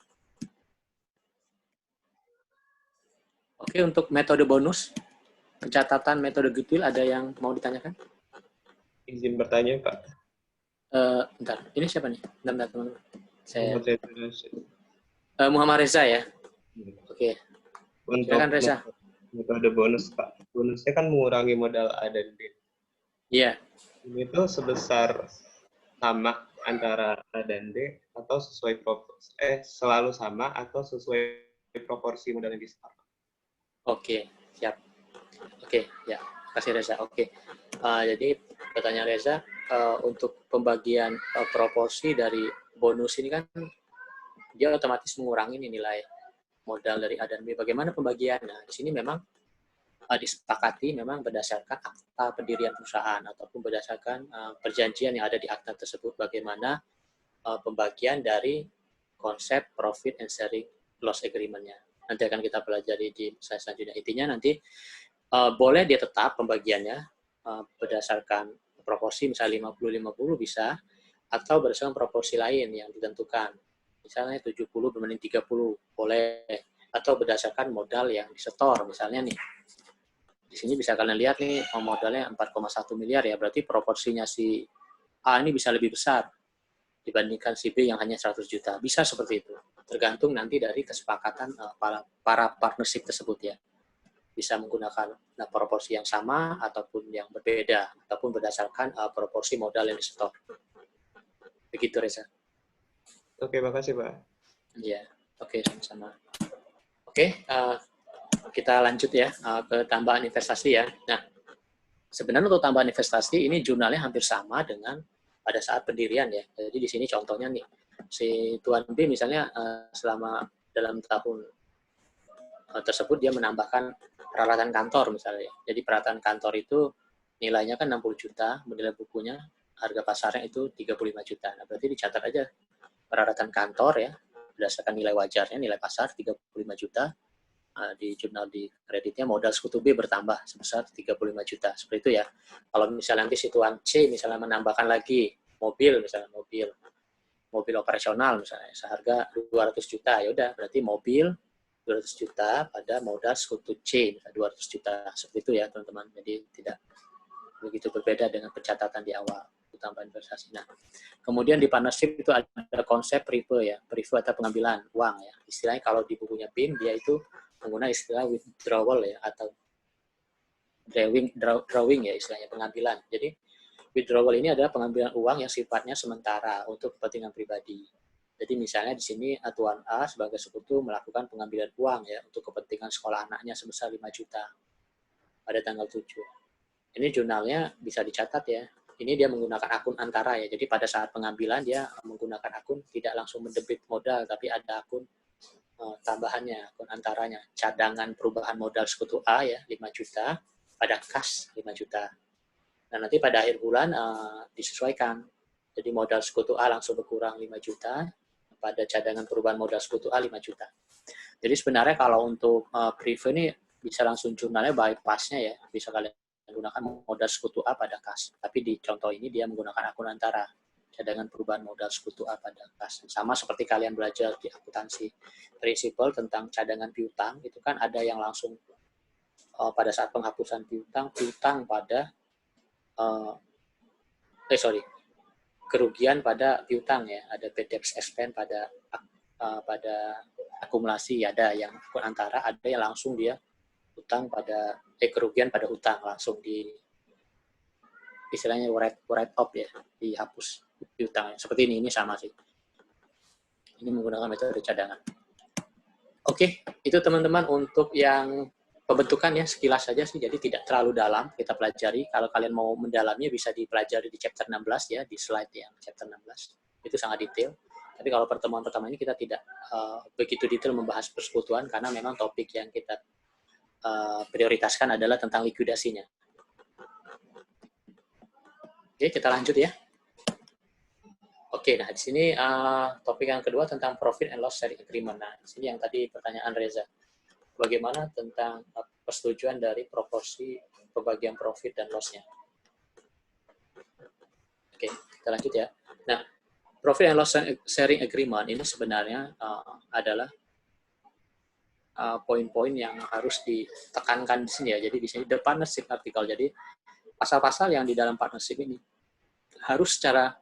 Oke, untuk metode bonus, pencatatan metode goodwill ada yang mau ditanyakan? Izin bertanya, Pak. Bentar, ini siapa nih? Bentar, teman-teman. Saya Muhammad Muhammad Reza ya. Oke. Untuk Silakan Reza. metode bonus, Pak. Bonusnya kan mengurangi modal A dan B. Iya. Ini tuh sebesar sama antara A dan B atau selalu sama atau sesuai proporsi modal yang disetor. Oke, siap. Oke, ya. Kasih Reza. Oke. Jadi pertanyaan Reza, untuk pembagian proporsi dari bonus ini kan dia otomatis mengurangi nilai modal dari A dan B. Bagaimana pembagian? Nah, di sini memang disepakati memang berdasarkan akta pendirian perusahaan ataupun berdasarkan perjanjian yang ada di akta tersebut bagaimana pembagian dari konsep profit and sharing loss agreement-nya. Nanti akan kita pelajari di slide selanjutnya. Intinya nanti boleh dia tetap pembagiannya berdasarkan proporsi, misalnya 50-50 bisa, atau berdasarkan proporsi lain yang ditentukan. Misalnya 70 berbanding 30, boleh. Atau berdasarkan modal yang disetor, misalnya nih. Di sini bisa kalian lihat nih, modalnya 4,1 miliar ya, berarti proporsinya si A ini bisa lebih besar dibandingkan si B yang hanya 100 juta. Bisa seperti itu. Tergantung nanti dari kesepakatan para partnership tersebut ya. Bisa menggunakan proporsi yang sama ataupun yang berbeda, ataupun berdasarkan proporsi modal yang disetor. Begitu, Reza. Oke, makasih, Pak. Iya, oke, sama-sama. Oke, kita lanjut ya ke tambahan investasi ya. Nah, sebenarnya untuk tambahan investasi ini jurnalnya hampir sama dengan pada saat pendirian ya. Jadi di sini contohnya nih, si Tuan B misalnya selama dalam tahun tersebut dia menambahkan peralatan kantor misalnya. Jadi peralatan kantor itu nilainya kan 60 juta, nilai bukunya harga pasarnya itu 35 juta. Nah, berarti dicatat aja peralatan kantor ya, berdasarkan nilai wajarnya, nilai pasar 35 juta. Di jurnal di kreditnya modal sekutu B bertambah sebesar 35 juta. Seperti itu ya. Kalau misalnya nanti si Tuan C misalnya menambahkan lagi mobil, misalnya mobil operasional misalnya seharga 200 juta, ya udah berarti mobil 200 juta pada modal sekutu C, 200 juta. Seperti itu ya teman-teman. Jadi tidak begitu berbeda dengan pencatatan di awal tambahan investasi. Nah, kemudian di partnership itu ada konsep prive ya, prive atau pengambilan uang ya. Istilahnya kalau di bukunya BIM dia itu menggunakan istilah withdrawal ya atau drawing ya istilahnya pengambilan. Jadi withdrawal ini adalah pengambilan uang yang sifatnya sementara untuk kepentingan pribadi. Jadi misalnya di sini Tuan A sebagai sekutu melakukan pengambilan uang ya untuk kepentingan sekolah anaknya sebesar 5 juta pada tanggal 7. Ini jurnalnya bisa dicatat ya. Ini dia menggunakan akun antara ya. Jadi pada saat pengambilan dia menggunakan akun tidak langsung mendebit modal tapi ada akun tambahannya, akun antaranya. Cadangan perubahan modal sekutu A ya 5 juta pada kas 5 juta. Nah, nanti pada akhir bulan disesuaikan. Jadi modal sekutu A langsung berkurang 5 juta, pada cadangan perubahan modal sekutu A 5 juta. Jadi sebenarnya kalau untuk prive ini bisa langsung jurnalnya bypass-nya ya, bisa kalian menggunakan modal sekutu A pada kas. Tapi di contoh ini dia menggunakan akun antara, cadangan perubahan modal sekutu A pada kas. Sama seperti kalian belajar di akuntansi prinsipal tentang cadangan piutang, itu kan ada yang langsung pada saat penghapusan piutang pada kerugian pada piutang ya, ada PDEPS expense pada akumulasi, ada yang akun antara, ada yang langsung dia utang pada kerugian pada utang langsung di istilahnya write off ya, dihapus piutang. Seperti ini sama sih. Ini menggunakan metode cadangan. Oke, itu teman-teman untuk yang pembentukan ya sekilas saja sih, jadi tidak terlalu dalam kita pelajari. Kalau kalian mau mendalaminya bisa dipelajari di chapter 16 ya, di slide yang chapter 16. Itu sangat detail. Tapi kalau pertemuan pertama ini kita tidak begitu detail membahas persekutuan karena memang topik yang kita prioritaskan adalah tentang likuidasinya. Oke, kita lanjut ya. Oke, nah di sini topik yang kedua tentang profit and loss sharing agreement. Nah, di sini yang tadi pertanyaan Reza. Bagaimana tentang persetujuan dari proporsi pembagian profit dan loss-nya. Oke, kita lanjut ya. Nah, profit and loss sharing agreement ini sebenarnya adalah poin-poin yang harus ditekankan di sini ya. Jadi di sini the partnership article. Jadi pasal-pasal yang di dalam partnership ini harus secara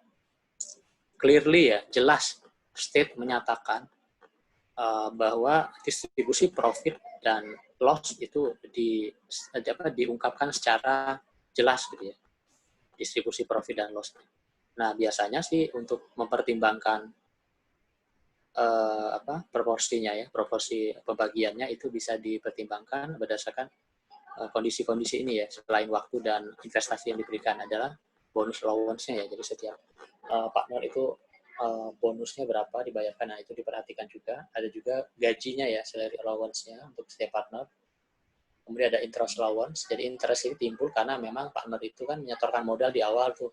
clearly ya, jelas state menyatakan bahwa distribusi profit dan loss itu diungkapkan secara jelas gitu ya, distribusi profit dan loss. Nah, biasanya sih untuk mempertimbangkan proporsinya ya, proporsi pembagiannya itu bisa dipertimbangkan berdasarkan kondisi-kondisi ini ya, selain waktu dan investasi yang diberikan adalah bonus allowance-nya ya. Jadi setiap partner itu bonusnya berapa dibayarkan, nah itu diperhatikan juga. Ada juga gajinya ya, salary allowance-nya untuk setiap partner. Kemudian ada interest allowance, jadi interest ini timbul karena memang partner itu kan menyetorkan modal di awal tuh.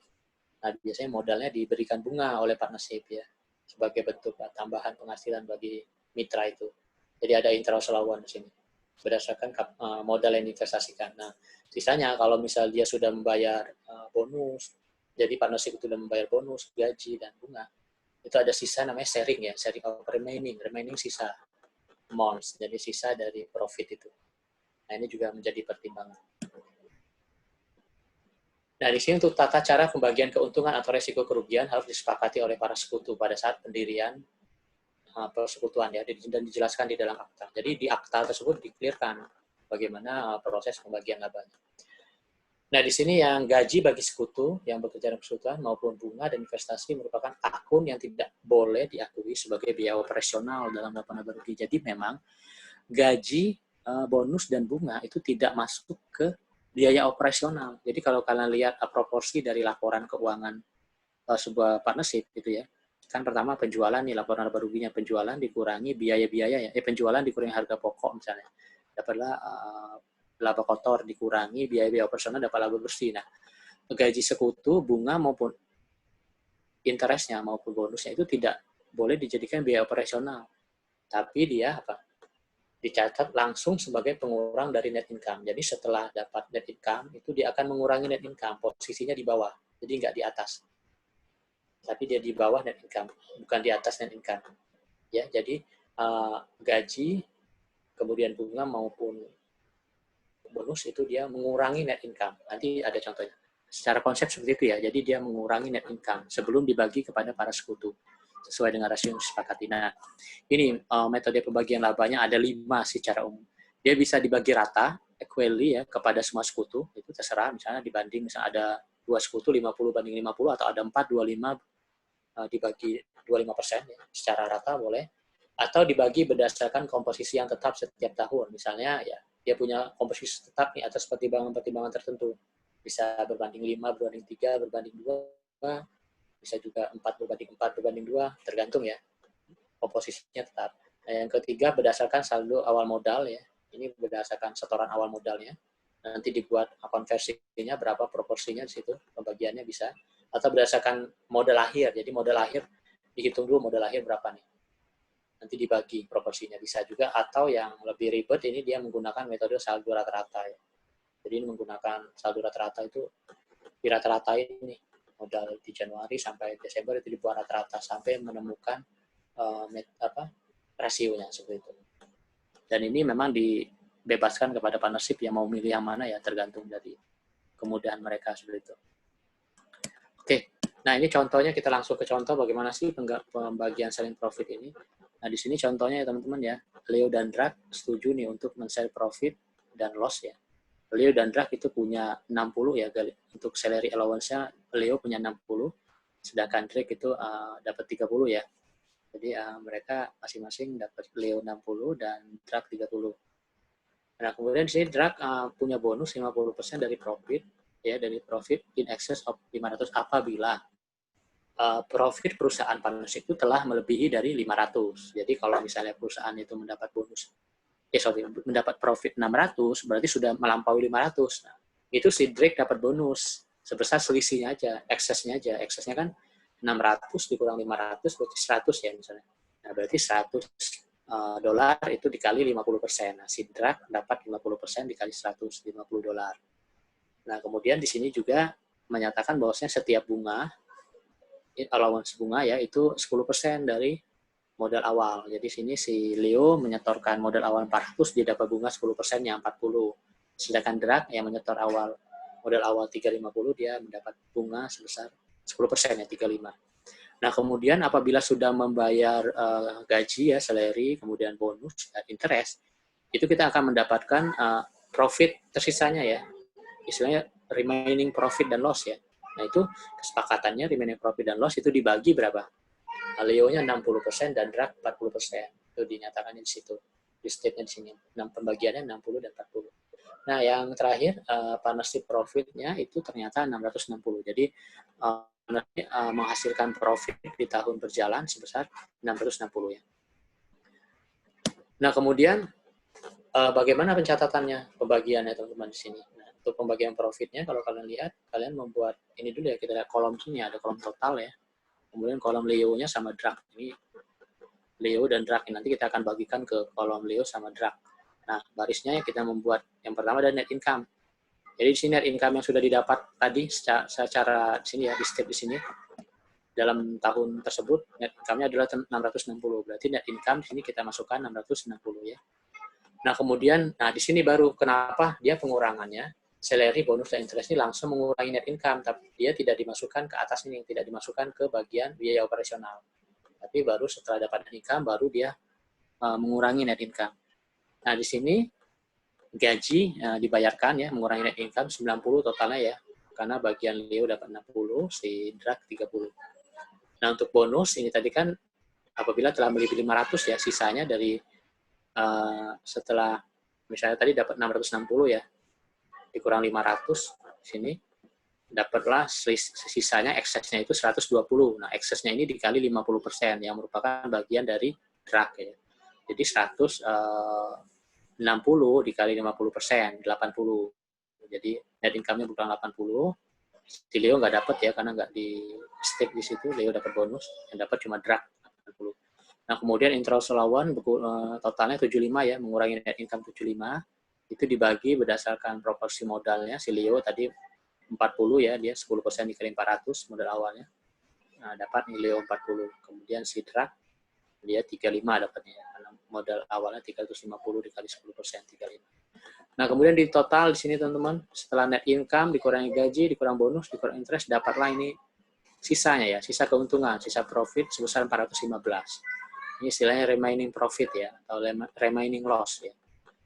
Nah, biasanya modalnya diberikan bunga oleh partnership ya, sebagai bentuk tambahan penghasilan bagi mitra itu. Jadi ada interest allowance di sini, berdasarkan modal yang diinvestasikan. Nah, sisanya kalau misal dia sudah membayar bonus, jadi partnership itu sudah membayar bonus, gaji, dan bunga, itu ada sisa namanya sharing ya, sharing of remaining sisa amounts, jadi sisa dari profit itu. Nah, ini juga menjadi pertimbangan. Nah, di sini untuk tata cara pembagian keuntungan atau resiko kerugian harus disepakati oleh para sekutu pada saat pendirian persekutuan ya, dan dijelaskan di dalam akta. Jadi di akta tersebut diklirkan bagaimana proses pembagian labanya. Nah, di sini yang gaji bagi sekutu yang bekerja dalam persekutuan maupun bunga dan investasi merupakan akun yang tidak boleh diakui sebagai biaya operasional dalam laporan laba rugi. Jadi memang gaji, bonus dan bunga itu tidak masuk ke biaya operasional. Jadi kalau kalian lihat proporsi dari laporan keuangan sebuah partnership gitu ya, kan pertama penjualan nih, laporan laba ruginya penjualan dikurangi biaya-biaya ya, penjualan dikurangi harga pokok misalnya, dapatlah laba kotor, dikurangi biaya-biaya operasional, dapat laba bersih. Nah, gaji sekutu, bunga maupun interestnya maupun bonusnya itu tidak boleh dijadikan biaya operasional, tapi dia dicatat langsung sebagai pengurang dari net income. Jadi setelah dapat net income, itu dia akan mengurangi net income, posisinya di bawah, jadi nggak di atas. Tapi dia di bawah net income, bukan di atas net income. Ya, jadi gaji, kemudian bunga maupun bonus itu dia mengurangi net income. Nanti ada contohnya. Secara konsep seperti itu ya, jadi dia mengurangi net income sebelum dibagi kepada para sekutu sesuai dengan rasio yang disepakati. Nah, ini metode pembagian labanya ada 5 secara umum. Dia bisa dibagi rata, equally ya, kepada semua sekutu, itu terserah, misalnya dibanding, misalnya ada 2 sekutu 50 banding 50, atau ada 4, 25 dibagi 25% ya, secara rata boleh, atau dibagi berdasarkan komposisi yang tetap setiap tahun. Misalnya ya, dia punya komposisi tetap nih atas pertimbangan-pertimbangan tertentu. Bisa berbanding 5, berbanding 3, berbanding 2, bisa juga 4 berbanding 4, berbanding 2, tergantung ya, komposisinya tetap. Nah, yang ketiga berdasarkan saldo awal modal ya, ini berdasarkan setoran awal modalnya, nanti dibuat konversinya berapa proporsinya di situ, pembagiannya bisa, atau berdasarkan modal akhir, jadi modal akhir dihitung dulu modal akhir berapa nih, nanti dibagi proporsinya bisa juga, atau yang lebih ribet ini dia menggunakan metode saldo rata-rata ya. Jadi ini menggunakan saldo rata-rata itu dirata-ratain nih, modal di Januari sampai Desember itu dibuat rata-rata sampai menemukan rasionya seperti itu. Dan ini memang dibebaskan kepada partnership yang mau milih yang mana ya, tergantung dari kemudahan mereka seperti itu. Oke, nah ini contohnya, kita langsung ke contoh bagaimana sih pembagian selling profit ini. Nah, di sini contohnya ya teman-teman ya, Leo dan Drag setuju nih untuk men-share profit dan loss ya. Leo dan Drag itu punya 60 ya, untuk salary allowance-nya Leo punya 60, sedangkan Drag itu dapat 30 ya. Jadi mereka masing-masing dapat, Leo 60 dan Drag 30. Nah, kemudian di sini Drag punya bonus 50% dari profit ya, dari profit in excess of 500 apabila profit perusahaan partnership itu telah melebihi dari 500. Jadi kalau misalnya perusahaan itu mendapat bonus, mendapat profit 600, berarti sudah melampaui 500. Nah, itu si Drake dapat bonus sebesar selisihnya aja, eksesnya aja. Eksesnya kan 600 dikurang 500 berarti 100 ya misalnya. Nah, berarti 100 dolar itu dikali 50%. Nah, si Drake dapat 50% dikali 150 dolar. Nah, kemudian di sini juga menyatakan bahwasanya setiap bunga, allowance bunga ya, itu 10% dari modal awal. Jadi sini si Leo menyetorkan modal awal 400, dia dapat bunga 10%-nya 40. Sedangkan Drag yang menyetor modal awal 350, dia mendapat bunga sebesar 10% ya, 35. Nah, kemudian apabila sudah membayar gaji ya, salary, kemudian bonus dan interest, itu kita akan mendapatkan profit tersisanya ya. Istilahnya remaining profit dan loss ya. Nah, itu kesepakatannya remaining profit dan loss itu dibagi berapa? Leo-nya 60% dan drag 40%. Itu dinyatakan di situ. Di state-nya di sini. Pembagiannya 60 dan 40. Nah, yang terakhir partnership profit-nya itu ternyata 660. Jadi menghasilkan profit di tahun berjalan sebesar 660 ya. Nah, kemudian bagaimana pencatatannya, pembagiannya teman-teman di sini. Nah, untuk pembagian profitnya kalau kalian lihat, kalian membuat ini dulu ya, kita lihat kolom sini ada kolom total ya. Kemudian kolom Leo-nya sama drag. Ini Leo dan drag. Nanti kita akan bagikan ke kolom Leo sama drag. Nah, barisnya kita membuat yang pertama ada net income. Jadi di sini net income yang sudah didapat tadi secara di sini ya, di step di sini dalam tahun tersebut net income-nya adalah 660. Berarti net income di sini kita masukkan 660 ya. Nah, kemudian di sini baru kenapa dia pengurangannya salary, bonus dan interest ini langsung mengurangi net income, tapi dia tidak dimasukkan ke atas ini, tidak dimasukkan ke bagian biaya operasional. Tapi baru setelah dapat net income baru dia mengurangi net income. Nah, di sini gaji dibayarkan ya, mengurangi net income 90 totalnya ya. Karena bagian Leo dapat 60, si drag 30. Nah, untuk bonus ini tadi kan apabila telah melebihi 500 ya, sisanya dari setelah misalnya tadi dapat 660 ya, dikurang 500 sini dapatlah sisanya eksesnya itu 120. Nah, eksesnya ini dikali 50% yang merupakan bagian dari drag ya. Jadi 160 dikali 50%, 80. Jadi net income-nya berkurang 80. Si Leo nggak dapat ya, karena nggak di stake di situ. Leo dapat bonus, yang dapat cuma drag 80. Nah, kemudian interest allowance totalnya 75 ya, mengurangi net income 75. Itu dibagi berdasarkan proporsi modalnya. Si Leo tadi 40 ya, dia 10% dikali 400 modal awalnya. Nah, dapat nih Leo 40. Kemudian si drag dia 35 dapatnya, karena modal awalnya 350 dikali 10% 35. Nah, kemudian di total di sini teman-teman, setelah net income dikurangi gaji, dikurang bonus, dikurang interest, dapatlah ini sisanya ya, sisa keuntungan, sisa profit sebesar 415. Ini istilahnya remaining profit ya, atau remaining loss ya,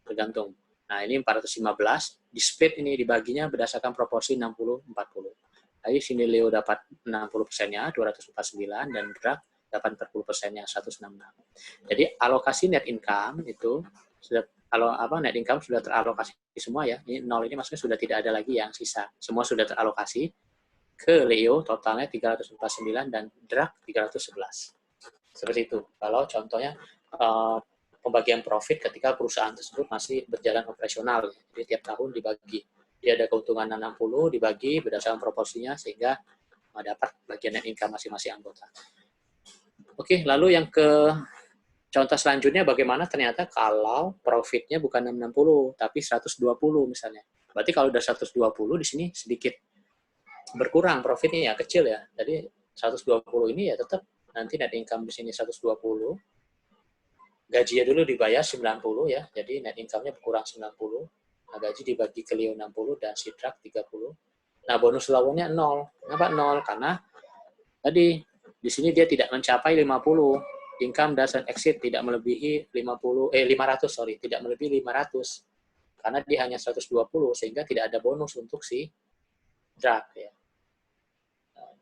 tergantung. Nah, ini 415, di split ini dibaginya berdasarkan proporsi 60-40. Jadi sini Leo dapat 60%-nya, 249, dan drag dapat 40%-nya, 166. Jadi alokasi net income itu sudah, net income sudah teralokasi semua ya. Ini 0 ini maksudnya sudah tidak ada lagi yang sisa. Semua sudah teralokasi ke Leo, totalnya 349 dan drag 311. Seperti itu. Kalau contohnya pembagian profit ketika perusahaan tersebut masih berjalan operasional. Jadi tiap tahun dibagi. Dia ada keuntungan 60, dibagi berdasarkan proporsinya sehingga dapat bagian net income masing-masing anggota. Oke, lalu yang ke contoh selanjutnya bagaimana ternyata kalau profitnya bukan 660 tapi 120 misalnya. Berarti kalau udah 120 di sini sedikit berkurang profitnya ya, kecil ya. Jadi 120 ini ya tetap nanti net income di sini 120. Gajinya dulu dibayar 90 ya. Jadi net income-nya berkurang 90. Nah, gaji dibagi ke Leo 60 dan si drag 30. Nah, bonus lawannya 0. Kenapa 0? Karena tadi di sini dia tidak mencapai 50. Income dan exit tidak melebihi 500, tidak melebihi 500. Karena dia hanya 120 sehingga tidak ada bonus untuk si drag ya.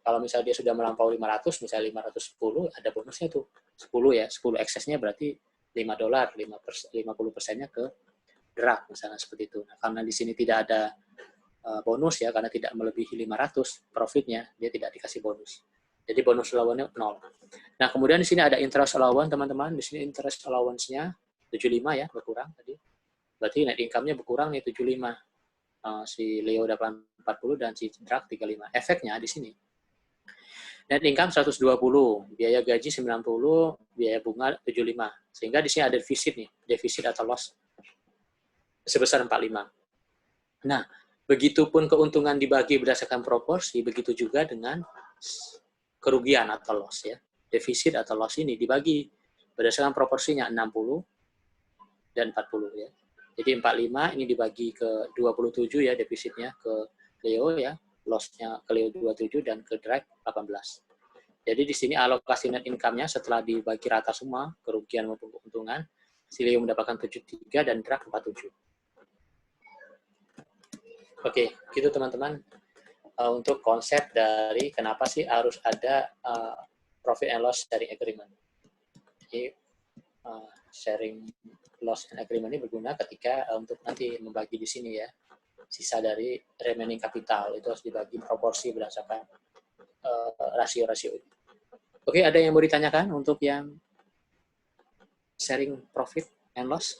Kalau misalnya dia sudah melampaui 500, misalnya 510, ada bonusnya tuh 10 ya, 10 eksesnya berarti $5, 50%-nya ke drag misalnya seperti itu. Nah, karena di sini tidak ada bonus ya, karena tidak melebihi 500 profitnya, dia tidak dikasih bonus. Jadi bonus allowance-nya 0. Nah, kemudian di sini ada interest allowance teman-teman. Di sini interest allowance-nya 75 ya, berkurang tadi. Berarti net income-nya berkurang nih 75. Si Leo dapat 40 dan si drag 35. Efeknya di sini. Net income 120, biaya gaji 90, biaya bunga 75. Sehingga di sini ada defisit nih, defisit atau loss sebesar 45. Nah, begitupun keuntungan dibagi berdasarkan proporsi, begitu juga dengan kerugian atau loss ya. Defisit atau loss ini dibagi berdasarkan proporsinya 60 dan 40 ya. Jadi 45 ini dibagi ke 27 ya defisitnya ke Leo ya. Loss-nya ke Leo 27 dan ke drag 18. Jadi di sini alokasi net income-nya setelah dibagi rata semua, kerugian maupun keuntungan, Silio mendapatkan 73 dan Drak 47. Oke, gitu teman-teman. Untuk konsep dari kenapa sih harus ada profit and loss sharing agreement. Jadi sharing loss and agreement ini berguna ketika untuk nanti membagi di sini ya, sisa dari remaining capital itu harus dibagi proporsi berdasarkan rasio-rasio. Oke, ada yang mau ditanyakan untuk yang sharing profit and loss?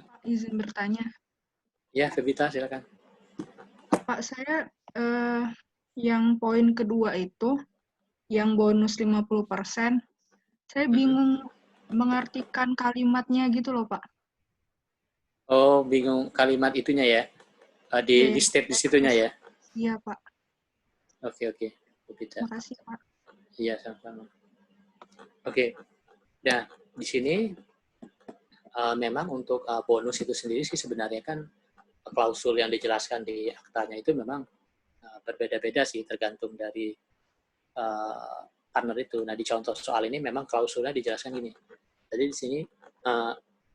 Pak, izin bertanya. Ya, Febita, silakan. Pak, saya yang poin kedua itu, yang bonus 50%, saya bingung mengartikan kalimatnya gitu loh, Pak. Oh, bingung kalimat itunya ya? Di state di situnya ya? Iya, Pak. Oke. Febita. Makasih, Pak. Iya, sama-sama. Oke. Nah, di sini memang untuk bonus itu sendiri sih sebenarnya kan klausul yang dijelaskan di aktanya itu memang berbeda-beda sih tergantung dari partner itu. Nah, di contoh soal ini memang klausulnya dijelaskan gini. Jadi di sini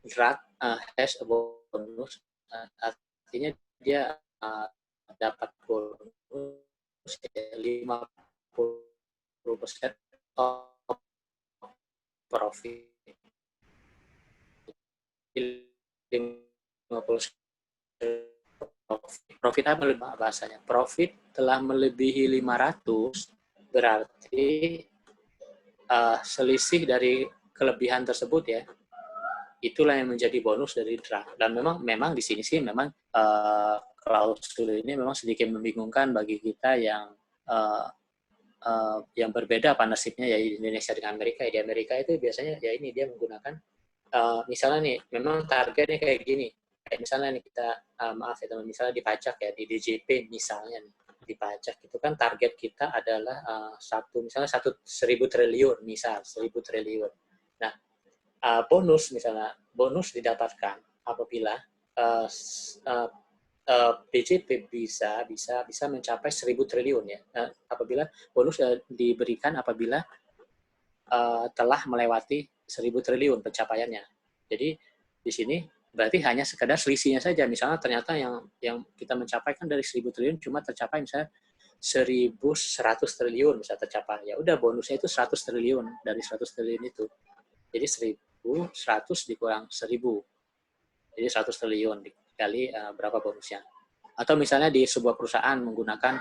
Drak has a bonus, artinya dia dapat bonus 50% of profit. 50% profit apa bahasanya? Profit telah melebihi 500 berarti selisih dari kelebihan tersebut ya. Itulah yang menjadi bonus dari Drak. Dan memang di sini sih memang klausul ini memang sedikit membingungkan bagi kita yang berbeda partnership-nya ya di Indonesia dengan Amerika. Di Amerika itu biasanya ya ini dia menggunakan misalnya nih memang targetnya kayak gini. Kayak misalnya nih kita maaf ya teman, misalnya di pajak ya, di DJP misalnya nih, di pajak itu kan target kita adalah misalnya 1.000 triliun misal 1.000 triliun. Nah, bonus didapatkan apabila DJP bisa mencapai 1.000 triliun ya. Apabila bonus diberikan apabila telah melewati 1.000 triliun pencapaiannya. Jadi di sini berarti hanya sekedar selisihnya saja. Misalnya ternyata yang kita mencapai kan dari 1.000 triliun cuma tercapai misalnya 1.100 triliun bisa tercapai. Ya udah bonusnya itu 100 triliun dari 100 triliun itu. Jadi 1.100 dikurang 1.000. Jadi 100 triliun dikali berapa bonusnya. Atau misalnya di sebuah perusahaan menggunakan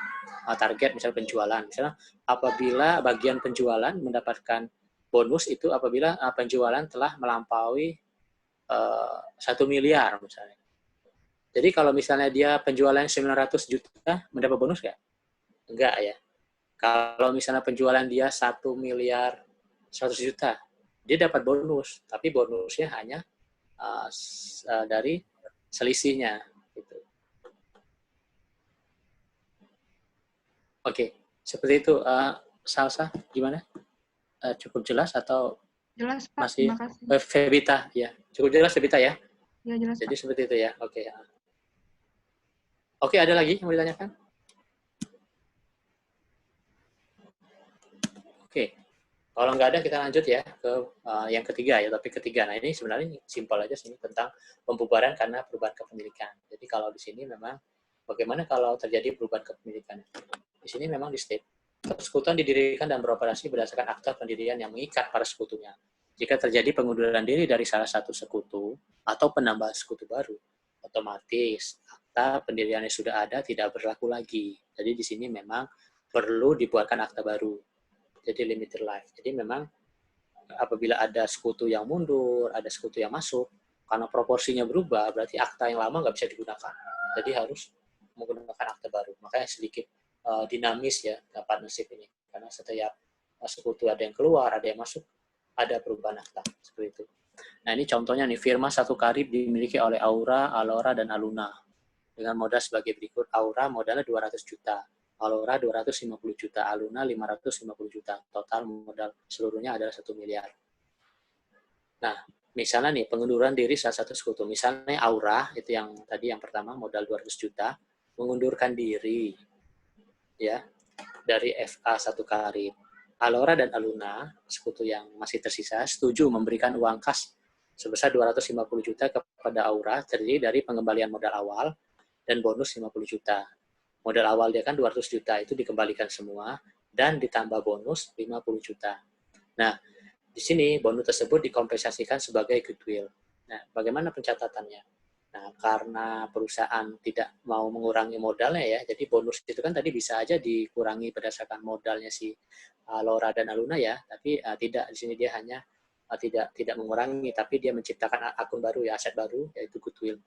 target misalnya penjualan. Misalnya apabila bagian penjualan mendapatkan bonus itu apabila penjualan telah melampaui 1 miliar misalnya. Jadi kalau misalnya dia penjualan 900 juta, mendapat bonus nggak? Enggak ya. Kalau misalnya penjualan dia 1 miliar 100 juta, dia dapat bonus. Tapi bonusnya hanya dari selisihnya. Gitu. Oke, seperti itu. Salsa, gimana? Cukup jelas atau jelas, Pak. Masih Makasih. Febita ya. Cukup jelas Febita ya? Ya, jelas, Jadi Pak. seperti itu ya. Oke. Oke, ada lagi yang mau ditanyakan? Oke. Kalau nggak ada kita lanjut ya ke yang ketiga ya, topik ketiga. Nah, ini sebenarnya simpel aja sini tentang pembubaran karena perubahan kepemilikan. Jadi kalau di sini memang bagaimana kalau terjadi perubahan kepemilikan? Di sini memang di state persekutuan didirikan dan beroperasi berdasarkan akta pendirian yang mengikat para sekutunya. Jika terjadi pengunduran diri dari salah satu sekutu atau penambahan sekutu baru, otomatis akta pendiriannya sudah ada tidak berlaku lagi. Jadi di sini memang perlu dibuatkan akta baru. Jadi limited life. Jadi memang apabila ada sekutu yang mundur, ada sekutu yang masuk, karena proporsinya berubah, berarti akta yang lama nggak bisa digunakan. Jadi harus menggunakan akta baru. Makanya sedikit dinamis ya partnership ini. Karena setiap sekutu ada yang keluar, ada yang masuk, ada perubahan akta. Seperti itu. Nah ini contohnya nih, firma satu karib dimiliki oleh Aura, Alora, dan Aluna. Dengan modal sebagai berikut. Aura modalnya 200 juta. Alora 250 juta, Aluna 550 juta. Total modal seluruhnya adalah 1 miliar. Nah, misalnya nih pengunduran diri salah satu sekutu, misalnya Aura itu yang tadi yang pertama modal 200 juta mengundurkan diri ya dari FA satu kali. Alora dan Aluna sekutu yang masih tersisa setuju memberikan uang kas sebesar 250 juta kepada Aura terdiri dari pengembalian modal awal dan bonus 50 juta. Modal awal dia kan 200 juta itu dikembalikan semua dan ditambah bonus 50 juta. Nah, di sini bonus tersebut dikompensasikan sebagai goodwill. Nah, bagaimana pencatatannya? Nah, karena perusahaan tidak mau mengurangi modalnya ya, jadi bonus itu kan tadi bisa aja dikurangi berdasarkan modalnya si Laura dan Aluna ya, tapi tidak, di sini dia hanya tidak mengurangi, tapi dia menciptakan akun baru ya, aset baru, yaitu goodwill.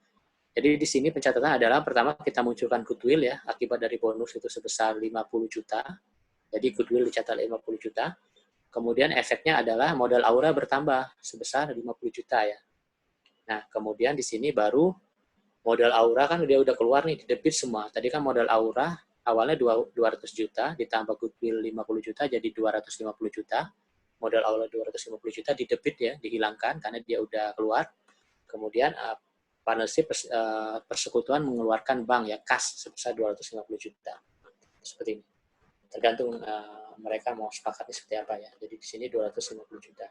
Jadi di sini pencatatan adalah pertama kita munculkan goodwill ya, akibat dari bonus itu sebesar 50 juta, jadi goodwill dicatat 50 juta. Kemudian efeknya adalah modal Aura bertambah sebesar 50 juta ya. Nah, kemudian di sini baru modal Aura kan dia udah keluar nih, debit semua. Tadi kan modal Aura awalnya 200 juta, ditambah goodwill 50 juta, jadi 250 juta. Modal Aura 250 juta didebit ya, dihilangkan karena dia udah keluar. Kemudian partnership persekutuan mengeluarkan bank ya, kas sebesar 250 juta. Seperti ini. Tergantung mereka mau sepakatnya seperti apa ya. Jadi di sini 250 juta.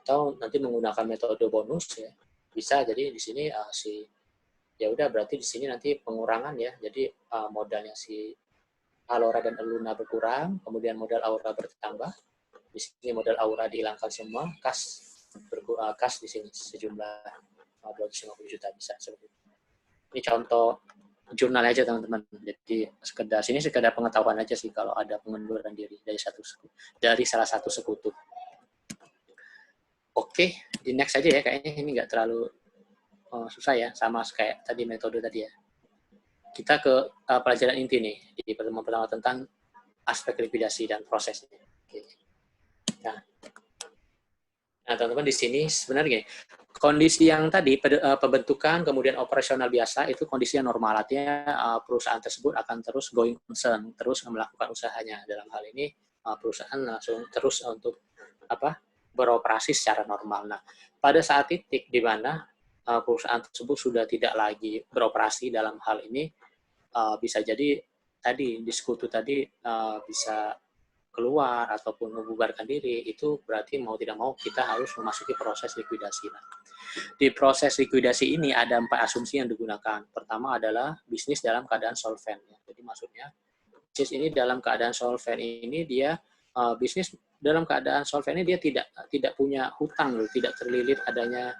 Atau nanti menggunakan metode bonus ya. Bisa jadi di sini ya udah berarti di sini nanti pengurangan ya. Jadi modalnya si Alora dan Aluna berkurang, kemudian modal Aura bertambah. Di sini modal Aura dihilangkan semua, kas di sini sejumlah 250 juta bisa seperti itu. Ini contoh jurnal aja teman-teman. Jadi sekedar pengetahuan aja sih kalau ada pengunduran diri dari salah satu sekutu. Oke, di next aja ya, kayaknya ini nggak terlalu susah ya, sama kayak tadi metode tadi ya. Kita ke pelajaran inti nih di pertemuan pertama tentang aspek likuidasi dan prosesnya. Oke. Nah, teman-teman di sini sebenarnya kondisi yang tadi pembentukan kemudian operasional biasa itu kondisi yang normal, artinya perusahaan tersebut akan terus going concern, terus melakukan usahanya. Dalam hal ini perusahaan langsung terus untuk beroperasi secara normal. Nah, pada saat titik di mana perusahaan tersebut sudah tidak lagi beroperasi dalam hal ini, bisa jadi tadi di sekutu tadi bisa keluar ataupun membubarkan diri, itu berarti mau tidak mau kita harus memasuki proses likuidasi. Nah, di proses likuidasi ini ada 4 asumsi yang digunakan. Pertama adalah bisnis dalam keadaan solvent. Jadi maksudnya bisnis ini dalam keadaan solvent ini dia bisnis dalam keadaan solvent ini dia tidak punya hutang, tidak terlilit adanya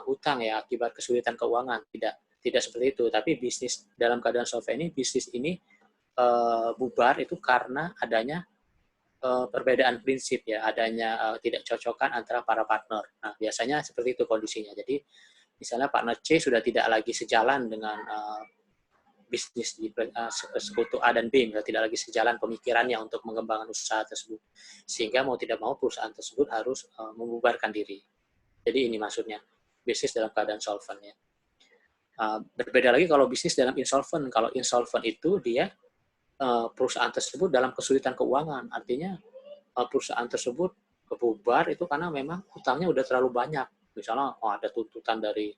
hutang ya akibat kesulitan keuangan. Tidak seperti itu. Tapi bisnis dalam keadaan solvent ini bisnis ini bubar itu karena adanya perbedaan prinsip ya, adanya tidak cocokan antara para partner. Nah, biasanya seperti itu kondisinya. Jadi, misalnya partner C sudah tidak lagi sejalan dengan bisnis di sekutu A dan B, tidak lagi sejalan pemikirannya untuk mengembangkan usaha tersebut. Sehingga mau tidak mau perusahaan tersebut harus membubarkan diri. Jadi ini maksudnya, bisnis dalam keadaan solvent ya. Berbeda lagi kalau bisnis dalam insolvent. Kalau insolvent itu dia perusahaan tersebut dalam kesulitan keuangan, artinya perusahaan tersebut bubar itu karena memang hutangnya udah terlalu banyak. Misalnya ada tuntutan dari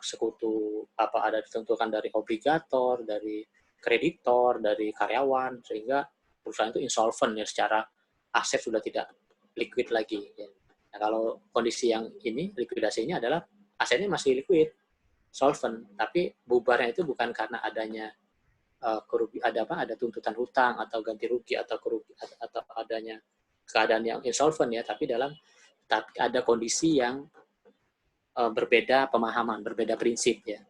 sekutu, ada tuntutan dari obligator, dari kreditor, dari karyawan, sehingga perusahaan itu insolvent ya, secara aset sudah tidak liquid lagi. Ya. Nah, kalau kondisi yang ini likuidasinya adalah asetnya masih liquid, solvent, tapi bubarnya itu bukan karena adanya ada tuntutan hutang atau ganti rugi atau adanya keadaan yang insolvent ya, tapi ada kondisi yang berbeda pemahaman, berbeda prinsip ya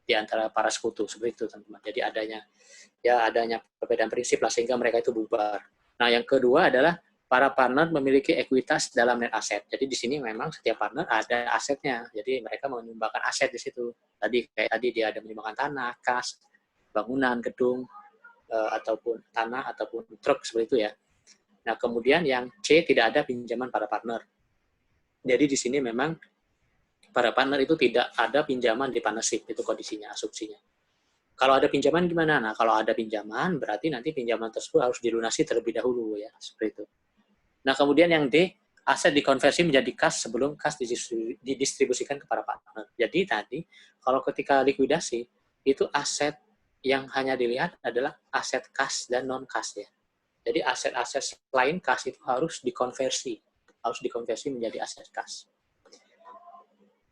di antara para sekutu seperti itu teman-teman. Jadi adanya perbedaan prinsip lah sehingga mereka itu bubar. Nah, yang kedua adalah para partner memiliki ekuitas dalam net asset. Jadi di sini memang setiap partner ada asetnya. Jadi mereka menyumbangkan aset di situ. Tadi dia ada menyumbangkan tanah, kas, bangunan, gedung, ataupun tanah, ataupun truk, seperti itu ya. Nah, kemudian yang C, tidak ada pinjaman para partner. Jadi di sini memang para partner itu tidak ada pinjaman di partnership, itu kondisinya, asumsinya. Kalau ada pinjaman gimana? Nah, kalau ada pinjaman, berarti nanti pinjaman tersebut harus dilunasi terlebih dahulu ya, seperti itu. Nah, kemudian yang D, aset dikonversi menjadi kas sebelum kas didistribusikan kepada partner. Jadi tadi kalau ketika likuidasi itu aset yang hanya dilihat adalah aset kas dan non kas ya. Jadi aset-aset selain kas itu harus dikonversi menjadi aset kas.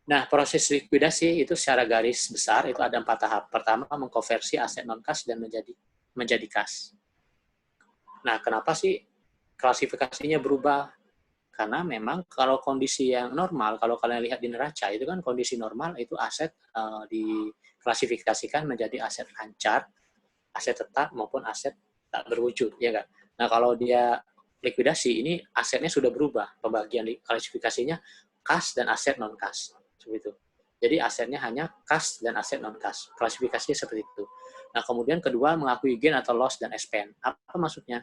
Nah, proses likuidasi itu secara garis besar itu ada 4 tahap. Pertama, mengkonversi aset non kas dan menjadi kas. Nah, kenapa sih klasifikasinya berubah? Karena memang kalau kondisi yang normal, kalau kalian lihat di neraca itu kan kondisi normal itu aset diklasifikasikan menjadi aset lancar, aset tetap maupun aset tak berwujud, ya enggak? Nah, kalau dia likuidasi ini asetnya sudah berubah, pembagian klasifikasinya kas dan aset non kas. Seperti itu. Jadi asetnya hanya kas dan aset non kas. Klasifikasinya seperti itu. Nah, kemudian kedua mengakui gain atau loss dan expand. Apa maksudnya?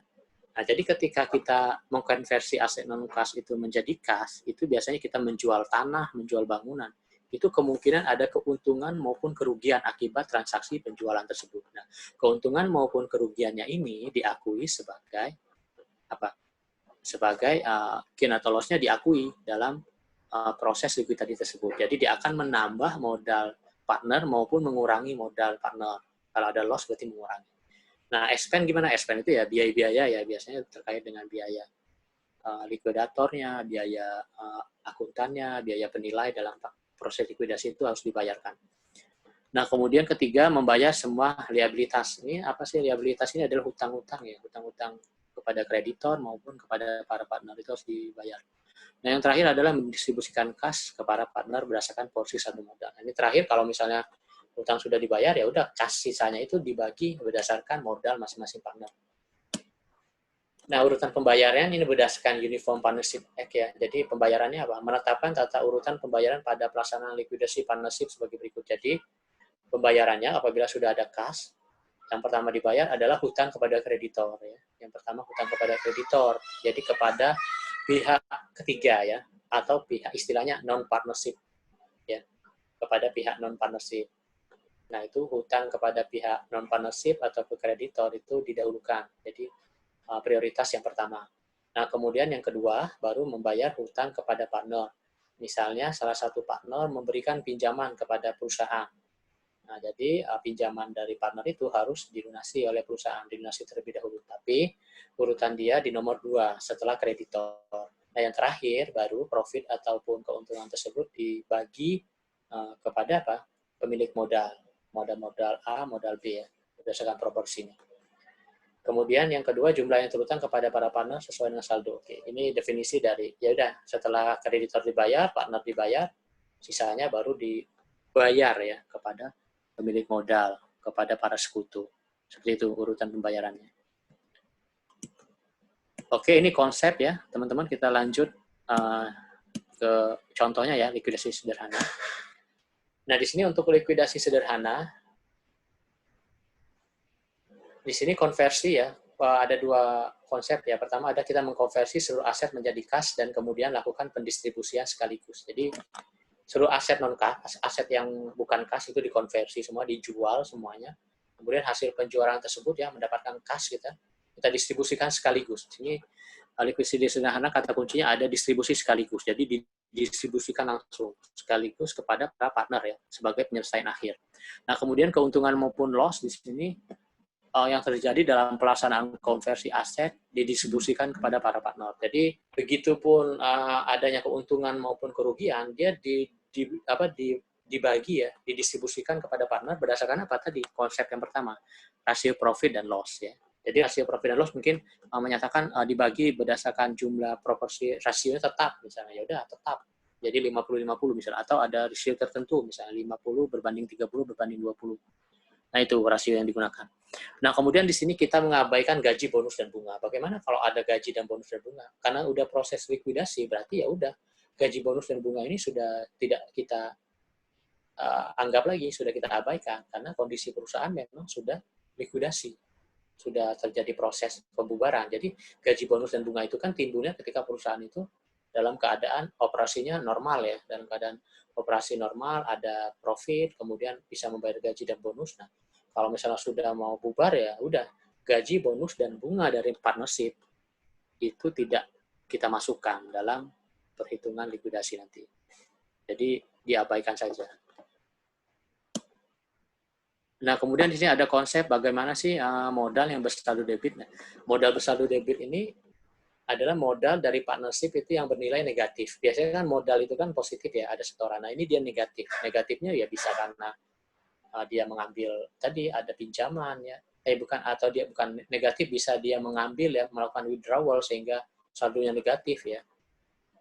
Nah, jadi ketika kita mengkonversi aset non kas itu menjadi kas, itu biasanya kita menjual tanah, menjual bangunan. Itu kemungkinan ada keuntungan maupun kerugian akibat transaksi penjualan tersebut. Nah, keuntungan maupun kerugiannya ini diakui sebagai apa? Sebagai gain atau loss-nya diakui dalam proses likuidasi tersebut. Jadi dia akan menambah modal partner maupun mengurangi modal partner. Kalau ada loss berarti mengurangi. Nah, expand gimana? Expand itu ya biaya-biaya ya, biasanya terkait dengan biaya likuidatornya, biaya akuntannya, biaya penilai dalam proses likuidasi itu harus dibayarkan. Nah, kemudian ketiga membayar semua liabilitas. Ini apa sih liabilitas? Ini adalah hutang-hutang ya, hutang-hutang kepada kreditor maupun kepada para partner itu harus dibayar. Nah, yang terakhir adalah mendistribusikan kas kepada partner berdasarkan porsi satu modal. Nah, ini terakhir kalau misalnya hutang sudah dibayar, ya udah kas sisanya itu dibagi berdasarkan modal masing-masing partner. Nah, urutan pembayaran ini berdasarkan Uniform Partnership Act ya. Jadi pembayarannya apa? Menetapkan tata urutan pembayaran pada pelaksanaan likuidasi partnership sebagai berikut. Jadi pembayarannya apabila sudah ada kas, yang pertama dibayar adalah hutang kepada kreditor ya. Yang pertama hutang kepada kreditor. Jadi kepada pihak ketiga ya, atau pihak istilahnya non partnership ya, kepada pihak non partnership. Nah, itu hutang kepada pihak non partnership atau ke kreditor itu didahulukan. Jadi prioritas yang pertama. Nah, kemudian yang kedua baru membayar hutang kepada partner. Misalnya salah satu partner memberikan pinjaman kepada perusahaan. Nah, jadi pinjaman dari partner itu harus dilunasi oleh perusahaan, dilunasi terlebih dahulu. Tapi urutan dia di nomor 2 setelah kreditor. Nah, yang terakhir baru profit ataupun keuntungan tersebut dibagi kepada apa? Pemilik modal. Modal A, modal B ya, berdasarkan proporsinya. Kemudian yang kedua jumlah yang terutang kepada para partner sesuai dengan saldo. Oke, ini definisi dari ya udah setelah kreditor dibayar, partner dibayar, sisanya baru dibayar ya kepada pemilik modal, kepada para sekutu. Seperti itu urutan pembayarannya. Oke, ini konsep ya, teman-teman. Kita lanjut ke contohnya ya, likuidasi sederhana. Nah, di sini untuk likuidasi sederhana, di sini konversi ya, ada 2 konsep ya. Pertama ada kita mengkonversi seluruh aset menjadi kas dan kemudian lakukan pendistribusian sekaligus. Jadi seluruh aset non kas, aset yang bukan kas itu dikonversi semua, dijual semuanya. Kemudian hasil penjualan tersebut ya mendapatkan kas kita distribusikan sekaligus. Ini likuidasi sederhana kata kuncinya ada distribusi sekaligus. Jadi didistribusikan langsung sekaligus kepada para partner ya sebagai penyelesaian akhir. Nah, kemudian keuntungan maupun loss di sini yang terjadi dalam pelaksanaan konversi aset didistribusikan kepada para partner. Jadi begitupun adanya keuntungan maupun kerugian, dia dibagi ya, didistribusikan kepada partner berdasarkan apa tadi? Konsep yang pertama, rasio profit dan loss ya. Jadi rasio profit dan loss mungkin menyatakan dibagi berdasarkan jumlah proporsi, rasionya tetap misalnya, ya udah tetap. Jadi 50-50 misalnya, atau ada rasio tertentu misalnya 50 berbanding 30 berbanding 20. Nah, itu rasio yang digunakan. Nah, kemudian di sini kita mengabaikan gaji, bonus, dan bunga. Bagaimana kalau ada gaji dan bonus dan bunga? Karena udah proses likuidasi, berarti ya udah gaji, bonus, dan bunga ini sudah tidak kita anggap lagi, sudah kita abaikan. Karena kondisi perusahaan memang sudah likuidasi. Sudah terjadi proses pembubaran. Jadi, gaji, bonus, dan bunga itu kan timbulnya ketika perusahaan itu dalam keadaan operasinya normal ya. Dalam keadaan operasi normal, ada profit, kemudian bisa membayar gaji dan bonus. Nah, kalau misalnya sudah mau bubar ya udah gaji, bonus, dan bunga dari partnership itu tidak kita masukkan dalam perhitungan likuidasi nanti. Jadi diabaikan saja. Nah, kemudian di sini ada konsep bagaimana sih modal yang bersaldo debit. Nah, modal bersaldo debit ini adalah modal dari partnership itu yang bernilai negatif. Biasanya kan modal itu kan positif ya, ada setoran. Nah, ini dia negatif. Negatifnya ya bisa karena dia mengambil tadi ada pinjaman ya. Atau dia bukan negatif, bisa dia mengambil ya, melakukan withdrawal sehingga saldonya negatif ya.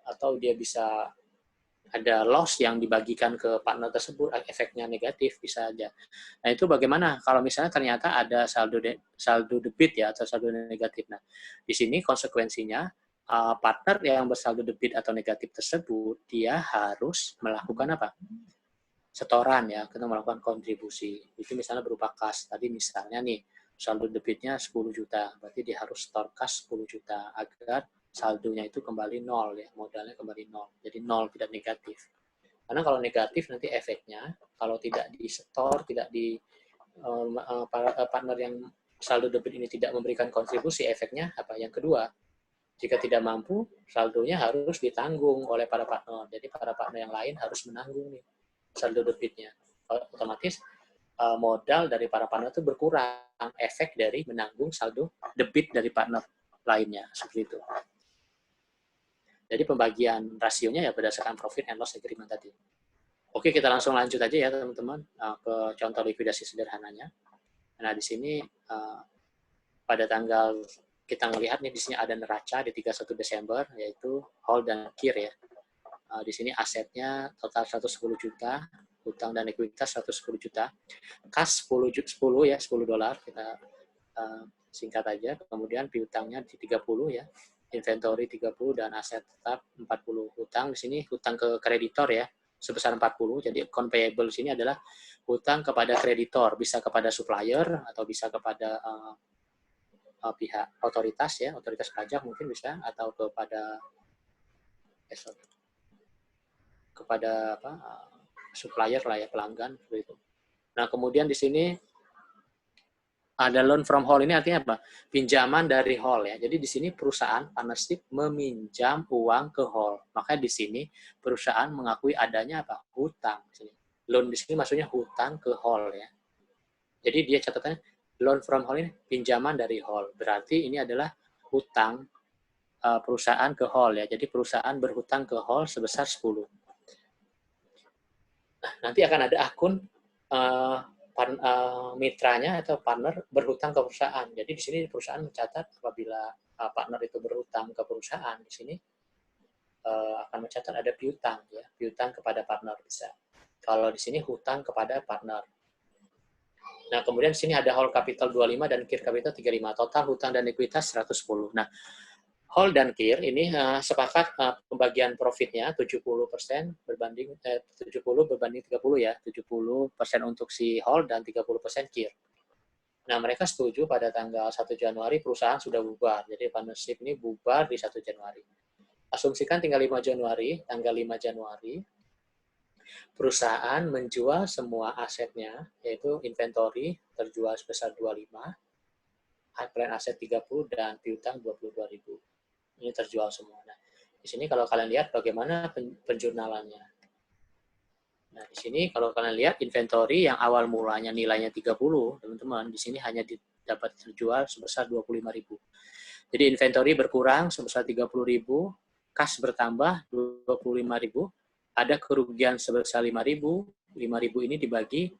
Atau dia bisa ada loss yang dibagikan ke partner tersebut, efeknya negatif bisa aja. Nah, itu bagaimana kalau misalnya ternyata ada saldo debit ya atau saldo negatif. Nah, di sini konsekuensinya partner yang bersaldo debit atau negatif tersebut dia harus melakukan apa? Setoran ya, kita melakukan kontribusi. Itu misalnya berupa kas. Tadi misalnya nih saldo debitnya 10 juta, berarti dia harus setor kas 10 juta agar saldonya itu kembali nol ya, modalnya kembali nol. Jadi nol, tidak negatif. Karena kalau negatif nanti efeknya, kalau tidak disetor, tidak di partner yang saldo debit ini tidak memberikan kontribusi, efeknya apa? Yang kedua, jika tidak mampu, saldonya harus ditanggung oleh para partner. Jadi para partner yang lain harus menanggung nih saldo debitnya. Otomatis modal dari para partner itu berkurang, efek dari menanggung saldo debit dari partner lainnya, seperti itu. Jadi pembagian rasionya ya berdasarkan profit and loss agreement tadi. Oke, kita langsung lanjut aja ya teman-teman ke contoh likuidasi sederhananya. Nah, di sini pada tanggal kita melihat nih di sini ada neraca di 31 Desember yaitu hold dan kir ya. Di sini asetnya total 110 juta, hutang dan likuiditas 110 juta. Kas 10 ya, $10 kita singkat aja. Kemudian piutangnya di 30 ya. Inventory 30 dan aset tetap 40. Hutang di sini hutang ke kreditor ya sebesar 40. Jadi account payable di sini adalah hutang kepada kreditor, bisa kepada supplier atau bisa kepada pihak otoritas ya, otoritas pajak mungkin bisa, atau kepada supplier lah ya, pelanggan seperti itu. Nah, kemudian di sini ada loan from hall, ini artinya apa? Pinjaman dari hall ya. Jadi di sini perusahaan partnership meminjam uang ke hall. Maka di sini perusahaan mengakui adanya apa? Hutang. Loan di sini maksudnya hutang ke hall ya. Jadi dia catatannya loan from hall ini pinjaman dari hall. Berarti ini adalah hutang perusahaan ke hall ya. Jadi perusahaan berhutang ke hall sebesar 10. Nah, nanti akan ada akun mitranya atau partner berhutang ke perusahaan. Jadi di sini perusahaan mencatat apabila partner itu berhutang ke perusahaan, di sini akan mencatat ada piutang ya, piutang kepada partner bisa. Kalau di sini hutang kepada partner. Nah, kemudian di sini ada hold capital 25 dan kir capital 35. Total hutang dan likuiditas 110. Nah, hold dan kir ini sepakat pembagian profitnya 70% berbanding 70 berbanding 30 ya, 70% untuk si hold dan 30% kir. Nah, mereka setuju pada tanggal 1 Januari perusahaan sudah bubar. Jadi partnership ini bubar di 1 Januari. Asumsikan tinggal 5 Januari, tanggal 5 Januari perusahaan menjual semua asetnya, yaitu inventory terjual sebesar 25, plan aset 30 dan piutang 22.000. Ini terjual semua. Nah, di sini kalau kalian lihat bagaimana penjurnalannya. Nah, di sini kalau kalian lihat inventory yang awal mulanya nilainya 30, teman-teman, di sini hanya dapat terjual sebesar 25.000. Jadi inventory berkurang sebesar 30.000, kas bertambah 25.000, ada kerugian sebesar 5.000. 5.000 ini dibagi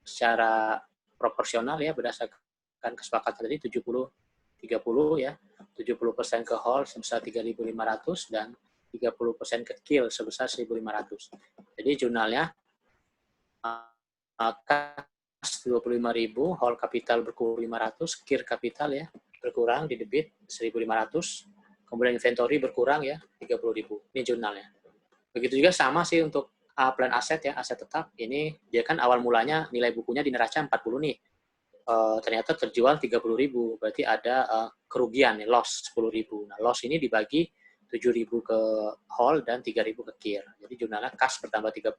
secara proporsional ya berdasarkan kesepakatan tadi 70-30 ya. 70% ke hall sebesar 3.500 dan 30% ke kil sebesar 1.500. Jadi jurnalnya kas 25.000, hall capital berkurang 500, kir capital ya berkurang di debit 1.500, kemudian inventory berkurang ya 30.000. Ini jurnalnya. Begitu juga sama sih untuk plan aset ya, aset tetap. Ini dia kan awal mulanya nilai bukunya di neraca 40 nih. Ternyata terjual 30.000, berarti ada kerugian nih, loss 10.000. Nah, loss ini dibagi 7.000 ke hall dan 3.000 ke kir. Jadi jurnalnya kas bertambah 30,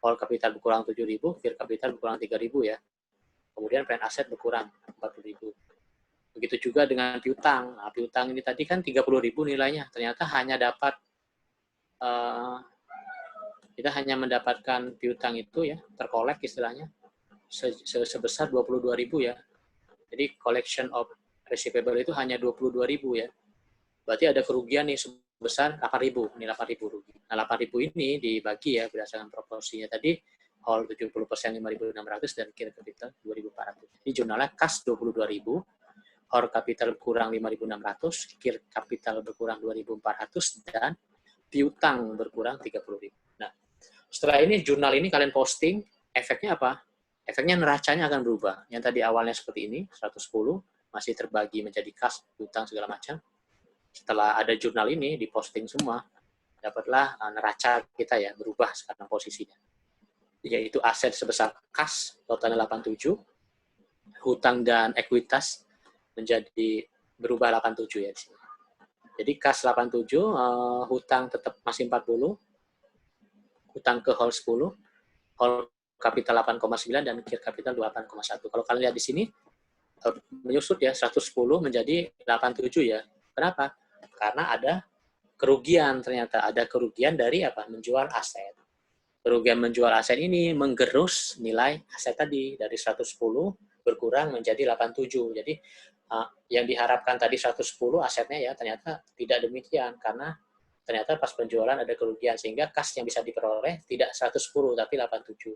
hall capital berkurang 7.000, kir capital berkurang 3.000 ya. Kemudian plan aset berkurang 40.000. Begitu juga dengan piutang. Nah, piutang ini tadi kan 30.000 nilainya, ternyata hanya dapat kita hanya mendapatkan piutang itu ya, terkolek istilahnya sebesar 22.000 ya. Jadi collection of receivable itu hanya 22.000 ya. Berarti ada kerugian nih sebesar 8.000, ini 8.000 rugi. Nah, 8.000 ini dibagi ya berdasarkan proporsinya tadi, whole 70% 5.600 dan kir capital 2.400. Jadi jurnalnya kas 22.000, whole capital berkurang 5.600, kir capital berkurang 2.400 dan piutang berkurang 30.000. Nah, setelah ini jurnal ini kalian posting, efeknya apa? Efeknya neracanya akan berubah. Yang tadi awalnya seperti ini, 110, masih terbagi menjadi kas, piutang, segala macam. Setelah ada jurnal ini diposting semua, dapatlah neraca kita ya berubah sekarang posisinya. Yaitu aset sebesar kas totalnya 87, hutang dan ekuitas menjadi berubah 87 ya di sini. Jadi kas 87, hutang tetap masih 40, hutang ke whole 10, whole capital 8,9 dan kir capital 8,1. Kalau kalian lihat di sini menyusut ya 110 menjadi 87 ya. Kenapa? Karena ada kerugian, ternyata ada kerugian dari apa? Menjual aset. Kerugian menjual aset ini menggerus nilai aset tadi dari 110 berkurang menjadi 87. Jadi yang diharapkan tadi 110 asetnya ya ternyata tidak demikian karena ternyata pas penjualan ada kerugian sehingga kas yang bisa diperoleh tidak 110 tapi 87.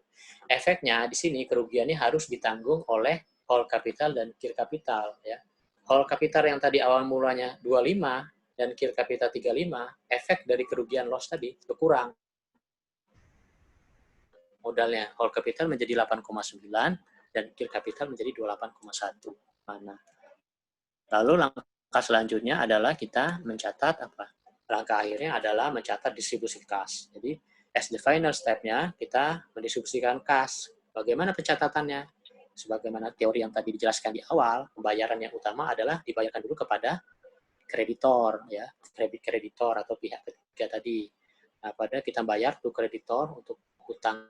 Efeknya di sini kerugiannya harus ditanggung oleh whole capital dan kir capital ya. Whole capital yang tadi awal mulanya 25 dan kir capital 35, efek dari kerugian loss tadi berkurang. Modalnya whole capital menjadi 8,9 dan kir capital menjadi 28,1. Mana? Lalu langkah selanjutnya adalah kita mencatat apa? Langkah akhirnya adalah mencatat distribusi kas. Jadi as the final step-nya kita mendistribusikan kas. Bagaimana pencatatannya? Sebagaimana teori yang tadi dijelaskan di awal, pembayaran yang utama adalah dibayarkan dulu kepada kreditor ya, kreditor atau pihak ketiga tadi. Nah, pada kita bayar tuh kreditor untuk hutang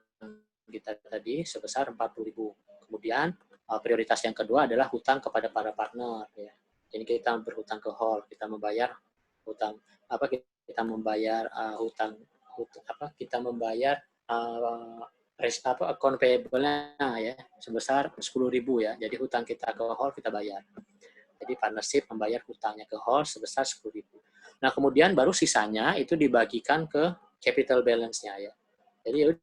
kita tadi sebesar 40.000. Kemudian prioritas yang kedua adalah hutang kepada para partner ya. Jadi kita berhutang ke whole, kita membayar hutang apa kita membayar hutang apa kita membayar account payable-nya ya sebesar 10.000 ya. Jadi hutang kita ke whole kita bayar. Jadi partnership membayar hutangnya ke whole sebesar 10.000. Nah, kemudian baru sisanya itu dibagikan ke capital balance-nya ya. Jadi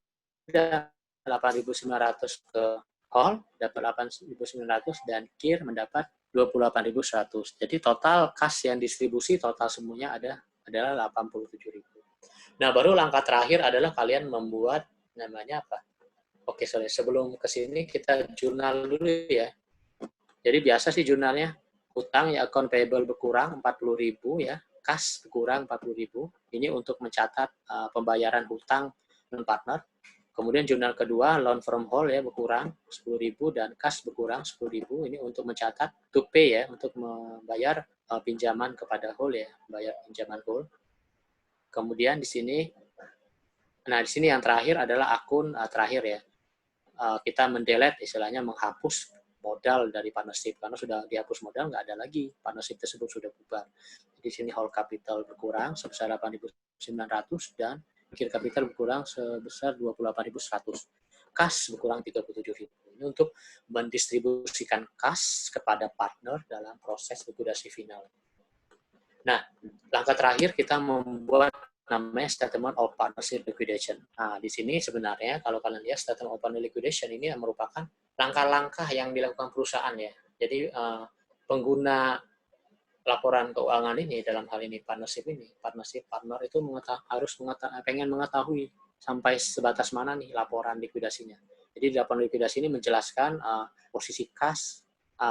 udah 8.900 ke whole, dapat 8.900 dan kir mendapat 28.100. Jadi total kas yang distribusi total semuanya adalah 87.000. Nah, baru langkah terakhir adalah kalian membuat namanya apa? Oke, sebelum ke sini kita jurnal dulu ya. Jadi biasa sih jurnalnya hutang ya account payable berkurang 40.000 ya, kas berkurang 40.000. Ini untuk mencatat pembayaran hutang non partner. Kemudian jurnal kedua loan from whole ya berkurang 10.000 dan kas berkurang 10.000. Ini untuk mencatat to pay ya, untuk membayar pinjaman kepada whole ya, bayar pinjaman whole. Kemudian di sini yang terakhir adalah akun terakhir ya. Kita mendelete istilahnya menghapus modal dari partnership karena sudah dihapus modal nggak ada lagi, partnership tersebut sudah bubar. Di sini whole capital berkurang sebesar 8.900 dan kir capital berkurang sebesar 28.100. Kas berkurang 37.000. Ini untuk mendistribusikan kas kepada partner dalam proses likuidasi final. Nah, langkah terakhir kita membuat namanya statement of partnership liquidation. Nah, di sini sebenarnya kalau kalian lihat statement of partnership liquidation ini merupakan langkah-langkah yang dilakukan perusahaan ya. Jadi pengguna laporan keuangan ini dalam hal ini partnership partner itu pengen mengetahui sampai sebatas mana nih laporan likuidasinya. Jadi laporan likuidasi ini menjelaskan posisi kas,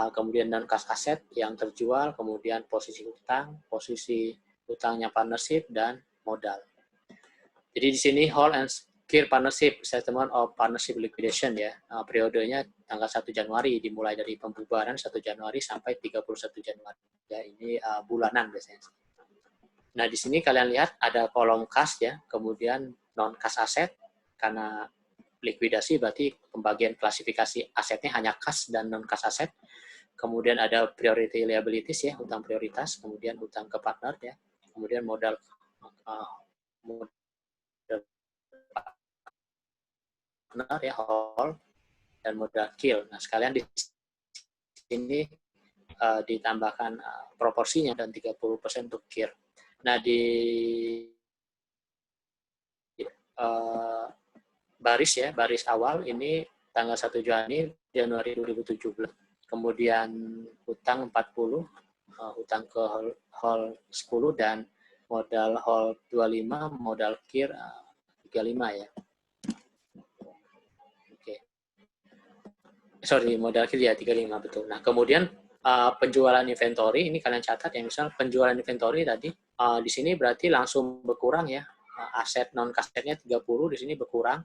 kemudian dan kas aset yang terjual, kemudian posisi utang, posisi utangnya partnership dan modal. Jadi di sini whole and kir partnership statement of partnership liquidation ya. Periodenya tanggal 1 Januari dimulai dari pembubaran 1 Januari sampai 31 Januari. Ya, ini bulanan biasanya. Nah, di sini kalian lihat ada kolom kas ya, kemudian non kas aset karena likuidasi berarti pembagian klasifikasi asetnya hanya kas dan non kas aset. kemudian ada priority liabilities ya, hutang prioritas, kemudian hutang ke partner ya, kemudian modal partner ya, hold, dan modal kill. Nah, sekalian di sini ditambahkan proporsinya dan 30% untuk KIR. Nah, di baris awal ini tanggal 1 Januari 2017. Kemudian hutang 40, hutang ke hold 10, dan modal hold 25, modal KIR 35 ya. Oke. Sorry, modal KIR ya 35, betul. Nah, kemudian penjualan inventory, ini kalian catat ya, misal penjualan inventory tadi, di sini berarti langsung berkurang ya, aset non-kasetnya 30, di sini berkurang.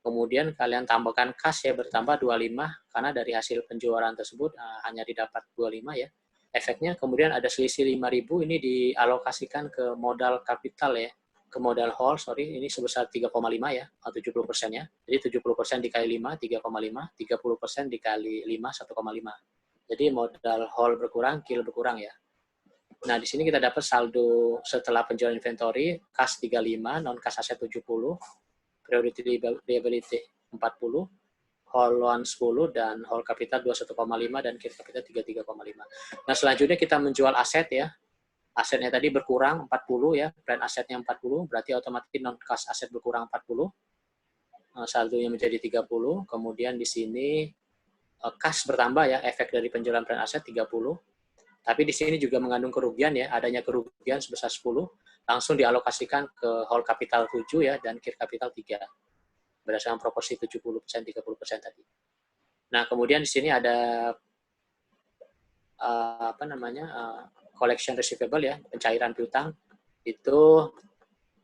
Kemudian kalian tambahkan kas ya, bertambah 25, karena dari hasil penjualan tersebut hanya didapat 25 ya. Efeknya kemudian ada selisih 5.000, ini dialokasikan ke modal kapital ya, ke modal hold, ini sebesar 3,5 ya, 70% ya. Jadi 70% dikali 5, 3,5, 30% dikali 5, 1,5. Jadi modal hold berkurang, kill berkurang ya. Nah, di sini kita dapat saldo setelah penjualan inventory, kas 35, non-kas aset 70, priority liability 40, hold loan 10, dan hold capital 21,5, dan kill capital 33,5. Nah, selanjutnya kita menjual aset ya. Asetnya tadi berkurang 40 ya, plan asetnya 40, berarti otomatis non-kas aset berkurang 40, saldonya menjadi 30, kemudian di sini kas bertambah ya, efek dari penjualan plan aset 30, tapi di sini juga mengandung kerugian ya, adanya kerugian sebesar 10, langsung dialokasikan ke hold capital 7 ya, dan kill capital 3, berdasarkan proporsi 70%, 30% tadi. Nah, kemudian di sini ada collection receivable ya, pencairan piutang, itu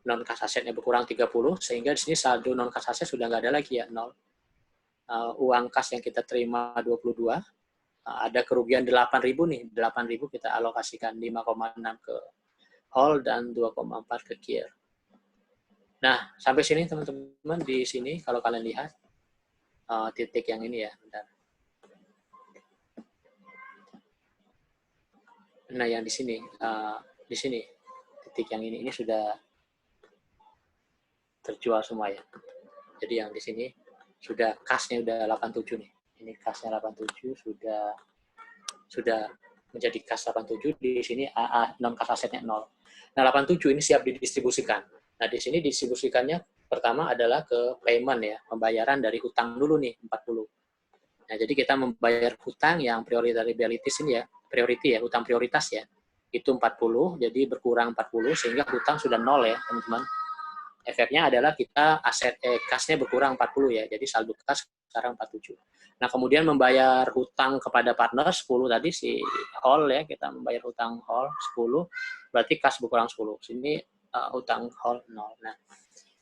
non-kas asetnya berkurang 30, sehingga di sini saldo non-kas aset sudah nggak ada lagi ya, 0. Uang kas yang kita terima 22, ada kerugian 8.000 nih, 8.000 kita alokasikan 5,6 ke hold dan 2,4 ke KIR. Nah, sampai sini teman-teman, di sini kalau kalian lihat titik yang ini ya, bentar. Nah, yang di sini titik yang ini sudah terjual semua ya. Jadi yang di sini sudah kasnya udah 87 nih. Ini kasnya 87 sudah menjadi kas 87, di sini non kas asetnya 0. Nah, 87 ini siap didistribusikan. Nah, di sini distribusikannya pertama adalah ke payment ya, pembayaran dari hutang dulu nih, 40. Nah, jadi kita membayar hutang yang priority liabilities ini ya, priority ya, hutang prioritas ya. Itu 40, jadi berkurang 40 sehingga hutang sudah 0 ya, teman-teman. Efeknya adalah kita kasnya berkurang 40 ya, jadi saldo kas sekarang 47. Nah, kemudian membayar hutang kepada partner 10 tadi, si hold ya, kita membayar hutang hold 10, berarti kas berkurang 10. Sini hutang hold 0. Nah,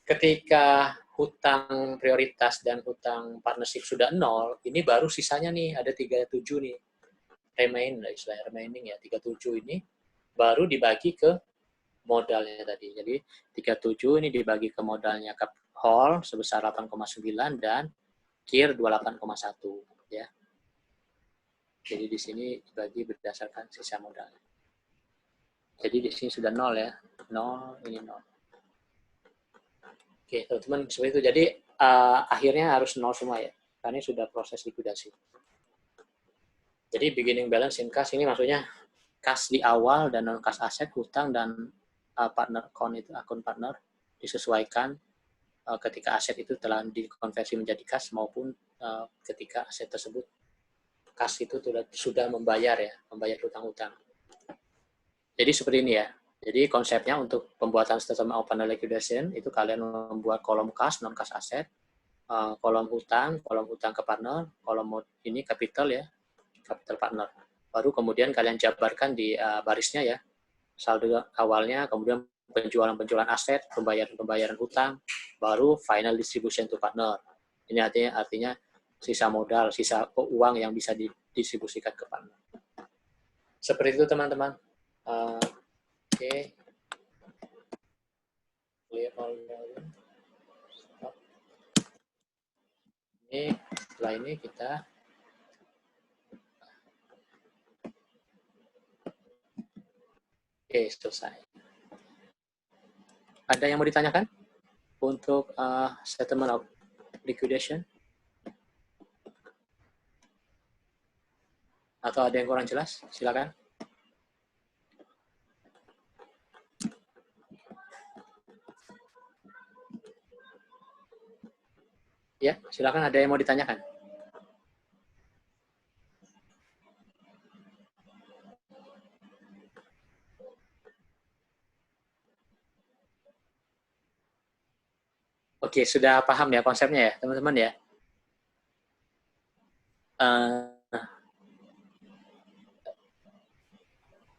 ketika hutang prioritas dan hutang partnership sudah 0, ini baru sisanya nih, ada 37 nih. Remaining ya, 37 ini baru dibagi ke modalnya tadi. Jadi 37 ini dibagi ke modalnya ke hold sebesar 8,9 dan KIR 28,1 ya. Jadi di sini dibagi berdasarkan sisa modalnya. Jadi di sini sudah 0 ya. 0, ini 0. Oke, teman-teman, seperti itu. Jadi akhirnya harus 0 semua ya. Karena ini sudah proses likuidasi. Jadi beginning balance in cash ini maksudnya kas di awal dan non kas aset, hutang dan partner account itu, akun partner disesuaikan ketika aset itu telah dikonversi menjadi kas maupun ketika aset tersebut kas itu sudah membayar ya, membayar hutang-hutang. Jadi seperti ini ya. Jadi konsepnya untuk pembuatan statement of final liquidation itu kalian membuat kolom kas, non kas aset, kolom hutang ke partner, kolom ini capital ya, capital partner. Baru kemudian kalian jabarkan di barisnya ya, saldo awalnya, kemudian penjualan aset, pembayaran hutang, baru final distribution to partner. Ini artinya sisa modal, sisa uang yang bisa didistribusikan ke partner. Seperti itu teman-teman. Oke. Clear all. Ini setelah ini kita Oke, selesai. Ada yang mau ditanyakan untuk settlement of liquidation? Atau ada yang kurang jelas? Silakan. Ya, silakan, ada yang mau ditanyakan. Oke, sudah paham ya konsepnya ya, teman-teman ya?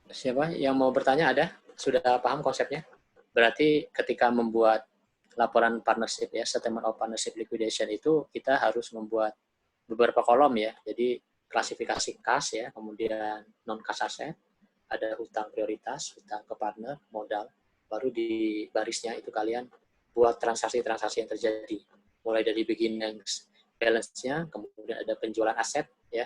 Siapa yang mau bertanya ada? Sudah paham konsepnya? Berarti ketika membuat laporan partnership ya, statement of partnership liquidation itu kita harus membuat beberapa kolom ya. Jadi klasifikasi kas ya, kemudian non kas aset, ada hutang prioritas, hutang ke partner, modal. Baru di barisnya itu kalian buat transaksi-transaksi yang terjadi. Mulai dari beginning balance-nya, kemudian ada penjualan aset ya.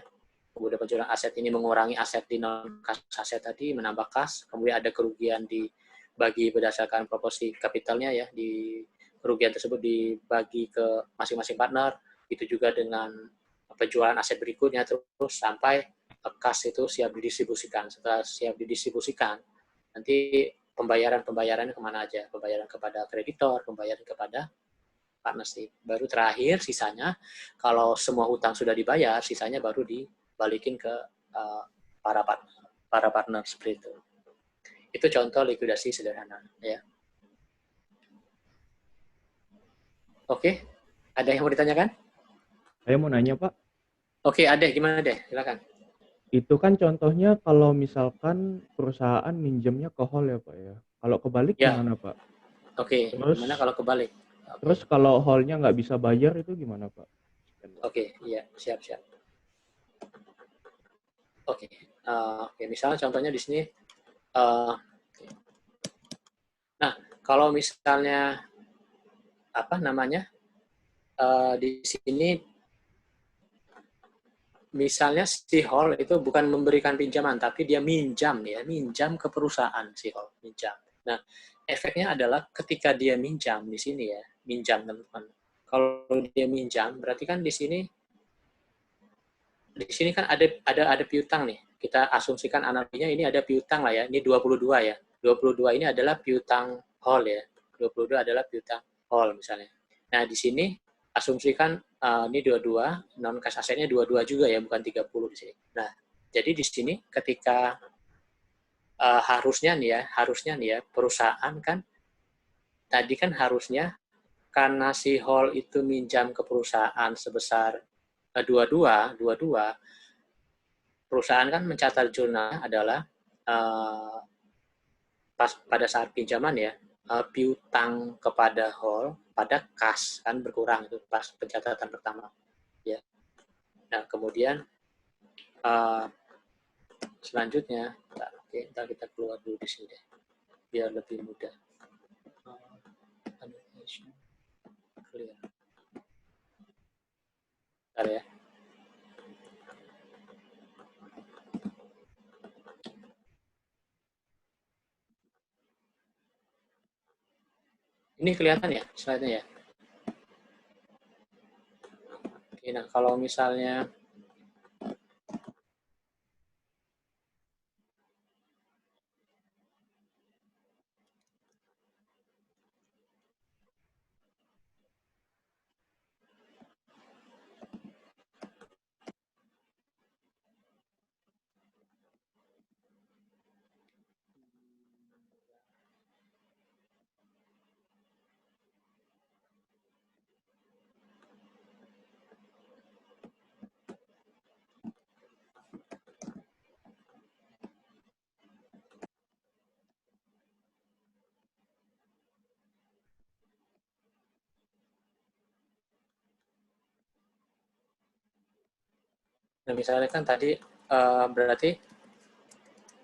Kemudian penjualan aset ini mengurangi aset di non kas aset tadi, menambah kas. Kemudian ada kerugian dibagi berdasarkan proporsi kapitalnya ya, di kerugian tersebut dibagi ke masing-masing partner. Itu juga dengan penjualan aset berikutnya terus sampai kas itu siap didistribusikan. Setelah siap didistribusikan, nanti pembayarannya kemana aja? Pembayaran kepada kreditor, pembayaran kepada partnership. Baru terakhir sisanya, kalau semua hutang sudah dibayar, sisanya baru dibalikin ke para partner seperti itu. Itu contoh likuidasi sederhana. Ya. Oke, ada yang mau ditanyakan? Saya mau nanya, Pak. Oke, ada. Gimana deh? Silakan. Itu kan contohnya kalau misalkan perusahaan minjemnya ke hall ya, Pak ya. Kalau kebalik Ya. gimana, Pak? Oke, gimana kalau kebalik? Terus kalau hall-nya nggak bisa bayar itu gimana, Pak? Oke, iya, siap-siap. Oke, misalnya contohnya di sini. Nah, kalau misalnya di sini misalnya si hall itu bukan memberikan pinjaman, tapi dia minjam ke perusahaan si hall, minjam. Nah, efeknya adalah ketika dia minjam di sini ya, minjam teman-teman. Kalau dia minjam, berarti kan di sini kan ada piutang nih. Kita asumsikan analoginya ini ada piutang lah ya. Ini 22 ya. 22 ini adalah piutang hall ya. 22 adalah piutang hall misalnya. Nah, di sini asumsikan ini 22, non cash asetnya 22 juga ya, bukan 30 di sini. Nah, jadi di sini ketika harusnya nih ya perusahaan kan tadi kan harusnya karena si hall itu minjam ke perusahaan sebesar 22, perusahaan kan mencatat jurnal adalah pada saat pinjaman ya, piutang kepada hall pada kas kan berkurang, itu pas pencatatan pertama ya. Nah, kemudian selanjutnya ntar kita keluar dulu di sini deh biar lebih mudah. Clear. Bentar ya. Ini kelihatan ya slide-nya ya? Oke, nah kalau misalnya nah misalnya kan tadi berarti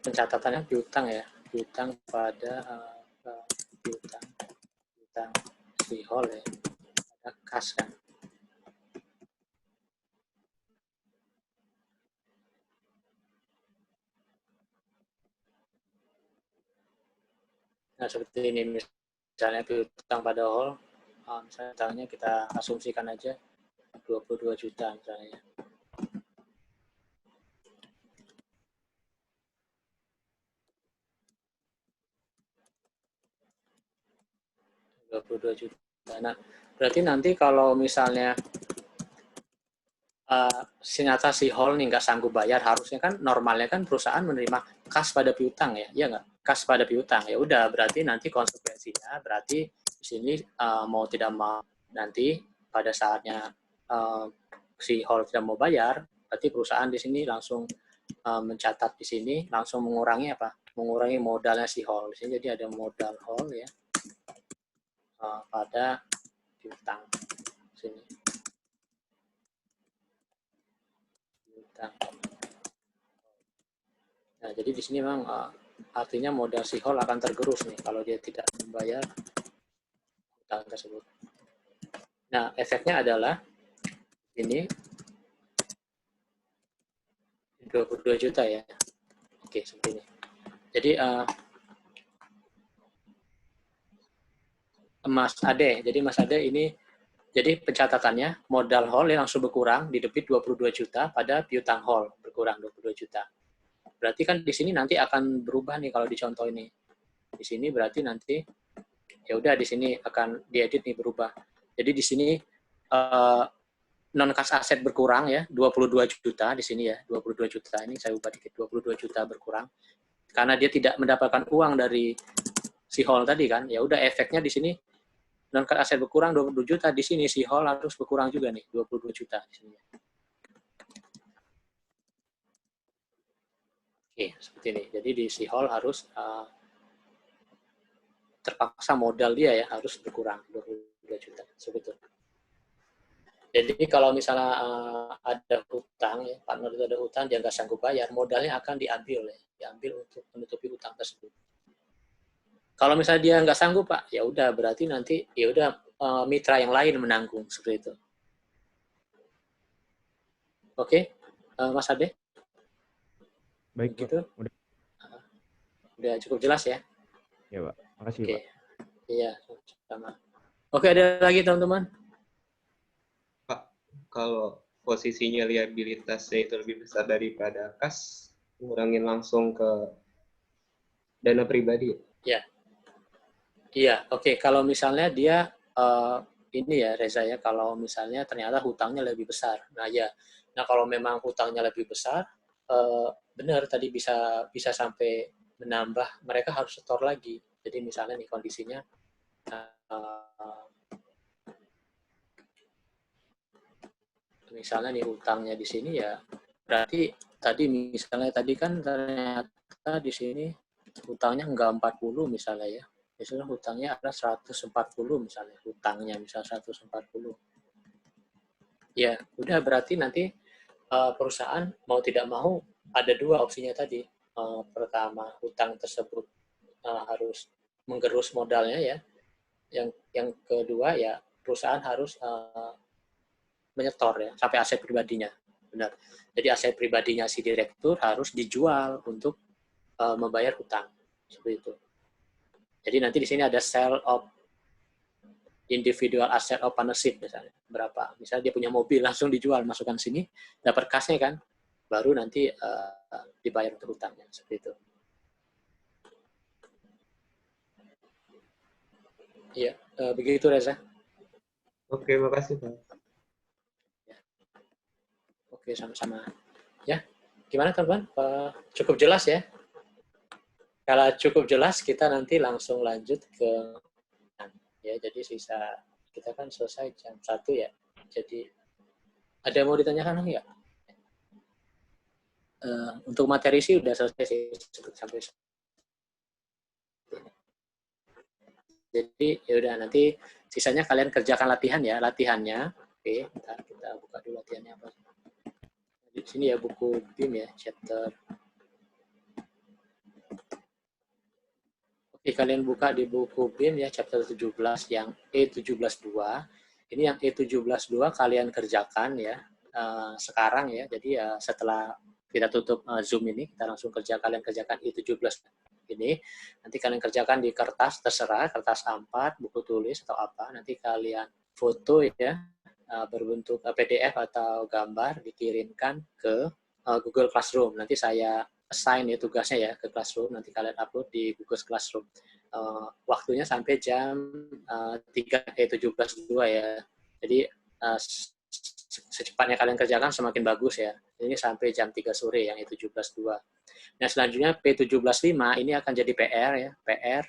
pencatatannya piutang ya, piutang pada piutang si hall ya, ada kas kan. Nah, seperti ini misalnya piutang pada whole, misalnya kita asumsikan aja 22 juta misalnya. $22 juta. Nah, berarti nanti kalau misalnya ternyata si whole nih nggak sanggup bayar, harusnya kan normalnya kan perusahaan menerima kas pada piutang ya, iya nggak? Kas pada piutang. Ya udah, berarti nanti konsekuensinya berarti di sini mau tidak mau nanti pada saatnya si whole tidak mau bayar, berarti perusahaan di sini langsung mencatat di sini langsung mengurangi apa? Mengurangi modalnya si whole. Di sini jadi ada modal whole ya pada piutang sini. Piutang. Nah, jadi di sini memang artinya modal si whole akan tergerus nih kalau dia tidak membayar hutang tersebut. Nah, efeknya adalah ini 22 juta ya. Oke, seperti ini. Jadi Mas Ade, jadi Mas Ade ini jadi pencatatannya modal whole yang langsung berkurang di debit 22 juta pada piutang whole berkurang 22 juta. Berarti kan di sini nanti akan berubah nih kalau dicontoh ini. Di sini berarti nanti ya udah di sini akan diedit nih berubah. Jadi di sini non kas aset berkurang ya 22 juta di sini ya 22 juta ini saya ubah dikit 22 juta berkurang karena dia tidak mendapatkan uang dari si whole tadi kan. Ya udah efeknya di sini non kas aset berkurang 22 juta di sini si whole harus berkurang juga nih 22 juta di sini. Oke, seperti ini. Jadi di si whole harus terpaksa modal dia ya harus berkurang 22 juta. Seperti itu. Jadi kalau misalnya ada hutang ya, partner itu ada hutang dia nggak sanggup bayar, modalnya akan diambil ya, diambil untuk menutupi hutang tersebut. Kalau misalnya dia nggak sanggup Pak, ya udah berarti nanti ya udah mitra yang lain menanggung seperti itu. Oke, Mas Ade? Baik, gitu. Pak. Udah cukup jelas ya? Ya, Pak. Makasih, Oke. Pak. Iya, sama. Oke, ada lagi teman-teman? Pak, kalau posisinya liabilitasnya itu lebih besar daripada kas, ngurangin langsung ke dana pribadi. Ya. Iya, oke. Kalau misalnya dia ini ya Reza ya, kalau misalnya ternyata hutangnya lebih besar. Nah ya, nah kalau memang hutangnya lebih besar, benar tadi bisa sampai menambah, mereka harus setor lagi. Jadi misalnya nih kondisinya misalnya nih hutangnya di sini ya, berarti tadi misalnya tadi kan ternyata di sini hutangnya enggak 40 misalnya ya. Misalnya hutangnya ada 140 misalnya, hutangnya misalnya 140. Ya, udah berarti nanti perusahaan mau tidak mau ada dua opsinya tadi. Pertama, hutang tersebut harus menggerus modalnya ya. Yang kedua ya perusahaan harus menyetor ya sampai aset pribadinya. Benar. Jadi aset pribadinya si direktur harus dijual untuk membayar hutang. Seperti itu. Jadi nanti di sini ada sale of individual asset of partnership misalnya. Berapa? Misalnya dia punya mobil langsung dijual, masukkan sini, dapat kasnya kan, baru nanti dibayar untuk hutangnya. Seperti itu. Iya, begitu Reza. Oke, makasih Pak. Oke, sama-sama. Ya, gimana teman-teman? Cukup jelas ya? Kalau cukup jelas, kita nanti langsung lanjut ke ya. Jadi sisa kita kan selesai jam 1 ya. Jadi ada yang mau ditanyakan enggak? Untuk materi sih udah selesai sih sampai. Jadi ya udah nanti sisanya kalian kerjakan latihan ya, latihannya. Oke, kita buka dulu latihannya apa. Di sini ya buku BIM ya, chapter. Oke, kalian buka di buku BIM ya, chapter 17 yang E17.2. Ini yang E17.2 kalian kerjakan ya sekarang ya. Jadi ya setelah kita tutup Zoom ini, kita langsung kalian kerjakan E17. ini. Nanti kalian kerjakan di kertas, terserah, kertas A4, buku tulis atau apa. Nanti kalian foto ya, berbentuk PDF atau gambar, dikirimkan ke Google Classroom. Nanti saya assign ya tugasnya ya ke Classroom. Nanti kalian upload di Google Classroom. Waktunya sampai jam 17.02 ya. Jadi secepatnya kalian kerjakan semakin bagus ya. Ini sampai jam 3 sore yang 17.02. Nah, selanjutnya P17.5 ini akan jadi PR ya. PR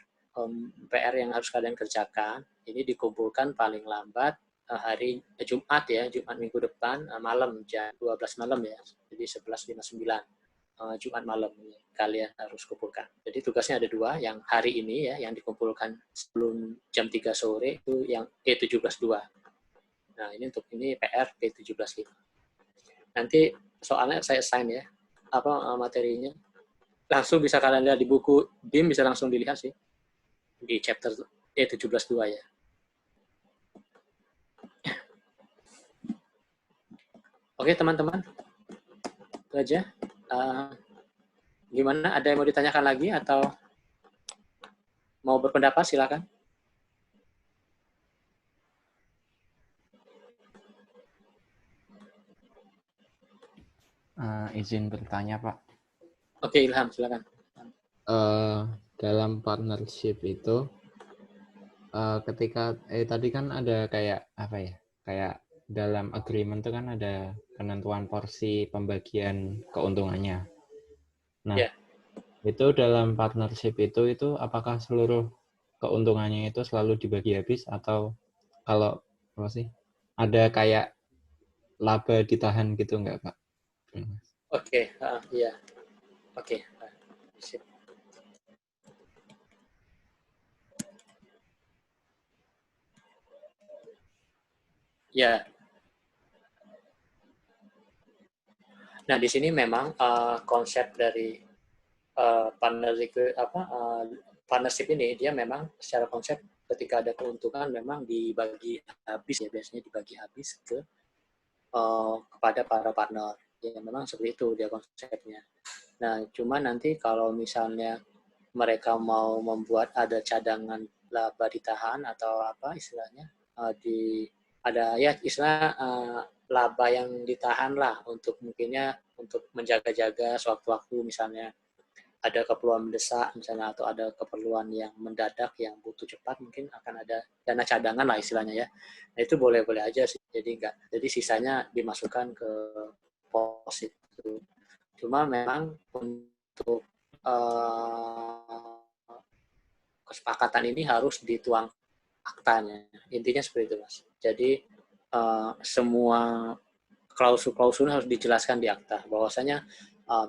yang harus kalian kerjakan. Ini dikumpulkan paling lambat hari Jumat ya, Jumat minggu depan malam jam 12 malam ya. Jadi 11.59. Jumat malam kalian harus kumpulkan. Jadi tugasnya ada 2, yang hari ini ya, yang dikumpulkan sebelum jam 3 sore itu yang P17.2. Nah, ini untuk ini PR P17.5. Nanti soalnya saya assign ya, materinya. Langsung bisa kalian lihat di buku BIM, bisa langsung dilihat sih. Di chapter E17.2 ya. Oke, teman-teman. Itu aja. Gimana? Ada yang mau ditanyakan lagi atau mau berpendapat? Silakan. Izin bertanya, Pak. Oke, Ilham, silakan. Dalam partnership itu, ketika tadi kan ada kayak apa ya? Kayak dalam agreement itu kan ada penentuan porsi pembagian keuntungannya. Nah, itu dalam partnership itu apakah seluruh keuntungannya itu selalu dibagi habis atau kalau apa sih? Ada kayak laba ditahan gitu nggak, Pak? Oke, iya. Oke. Sip. Ya. Nah, di sini memang konsep dari partnership ini dia memang secara konsep ketika ada keuntungan memang dibagi habis ya, biasanya dibagi habis kepada para partner. Ya memang seperti itu dia konsepnya. Nah, cuma nanti kalau misalnya mereka mau membuat ada cadangan laba ditahan atau apa istilahnya ada ya istilah laba yang ditahan lah untuk mungkinnya untuk menjaga-jaga sewaktu-waktu misalnya ada keperluan mendesak misalnya atau ada keperluan yang mendadak yang butuh cepat mungkin akan ada dana cadangan lah istilahnya ya. Nah, itu boleh-boleh aja sih. Jadi sisanya dimasukkan ke pos itu. Cuma memang untuk kesepakatan ini harus dituang aktanya. Intinya seperti itu, Mas. Jadi semua klausul-klausul harus dijelaskan di akta. Bahwasanya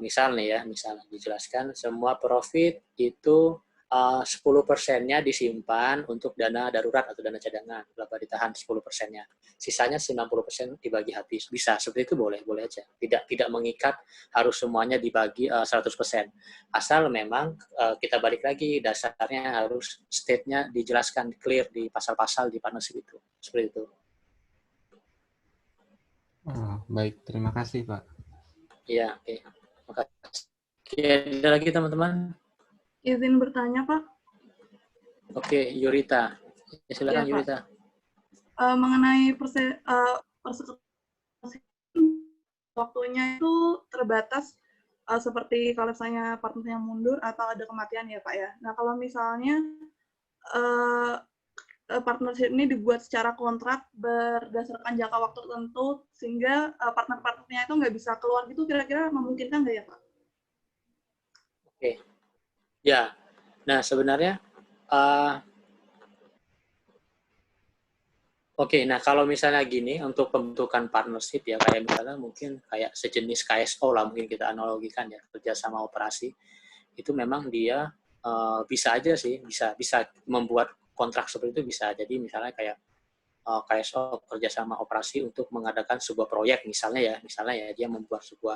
misalnya dijelaskan semua profit itu 10%-nya disimpan untuk dana darurat atau dana cadangan, laba ditahan 10%-nya. Sisanya 90% dibagi habis. Bisa, seperti itu boleh aja. Tidak mengikat harus semuanya dibagi 100%. Asal memang kita balik lagi dasarnya harus state-nya dijelaskan clear di pasal-pasal di partnership itu. Seperti itu. Oh, baik, terima kasih, Pak. Iya, oke. Oke, ada lagi teman-teman? Izin bertanya, Pak. Oke, Yurita. Ya, silakan, Ya, Yurita. Mengenai waktunya itu terbatas seperti kalau misalnya partnernya mundur atau ada kematian ya, Pak ya. Nah, kalau misalnya partnership ini dibuat secara kontrak berdasarkan jangka waktu tertentu sehingga partner-partnernya itu nggak bisa keluar gitu, kira-kira memungkinkan nggak ya, Pak? Oke. Ya, nah sebenarnya nah kalau misalnya gini untuk pembentukan partnership ya kayak misalnya mungkin kayak sejenis KSO lah mungkin kita analogikan ya kerjasama operasi itu memang dia bisa aja sih bisa membuat kontrak seperti itu bisa. Jadi misalnya kayak KSO kerjasama operasi untuk mengadakan sebuah proyek misalnya ya dia membuat sebuah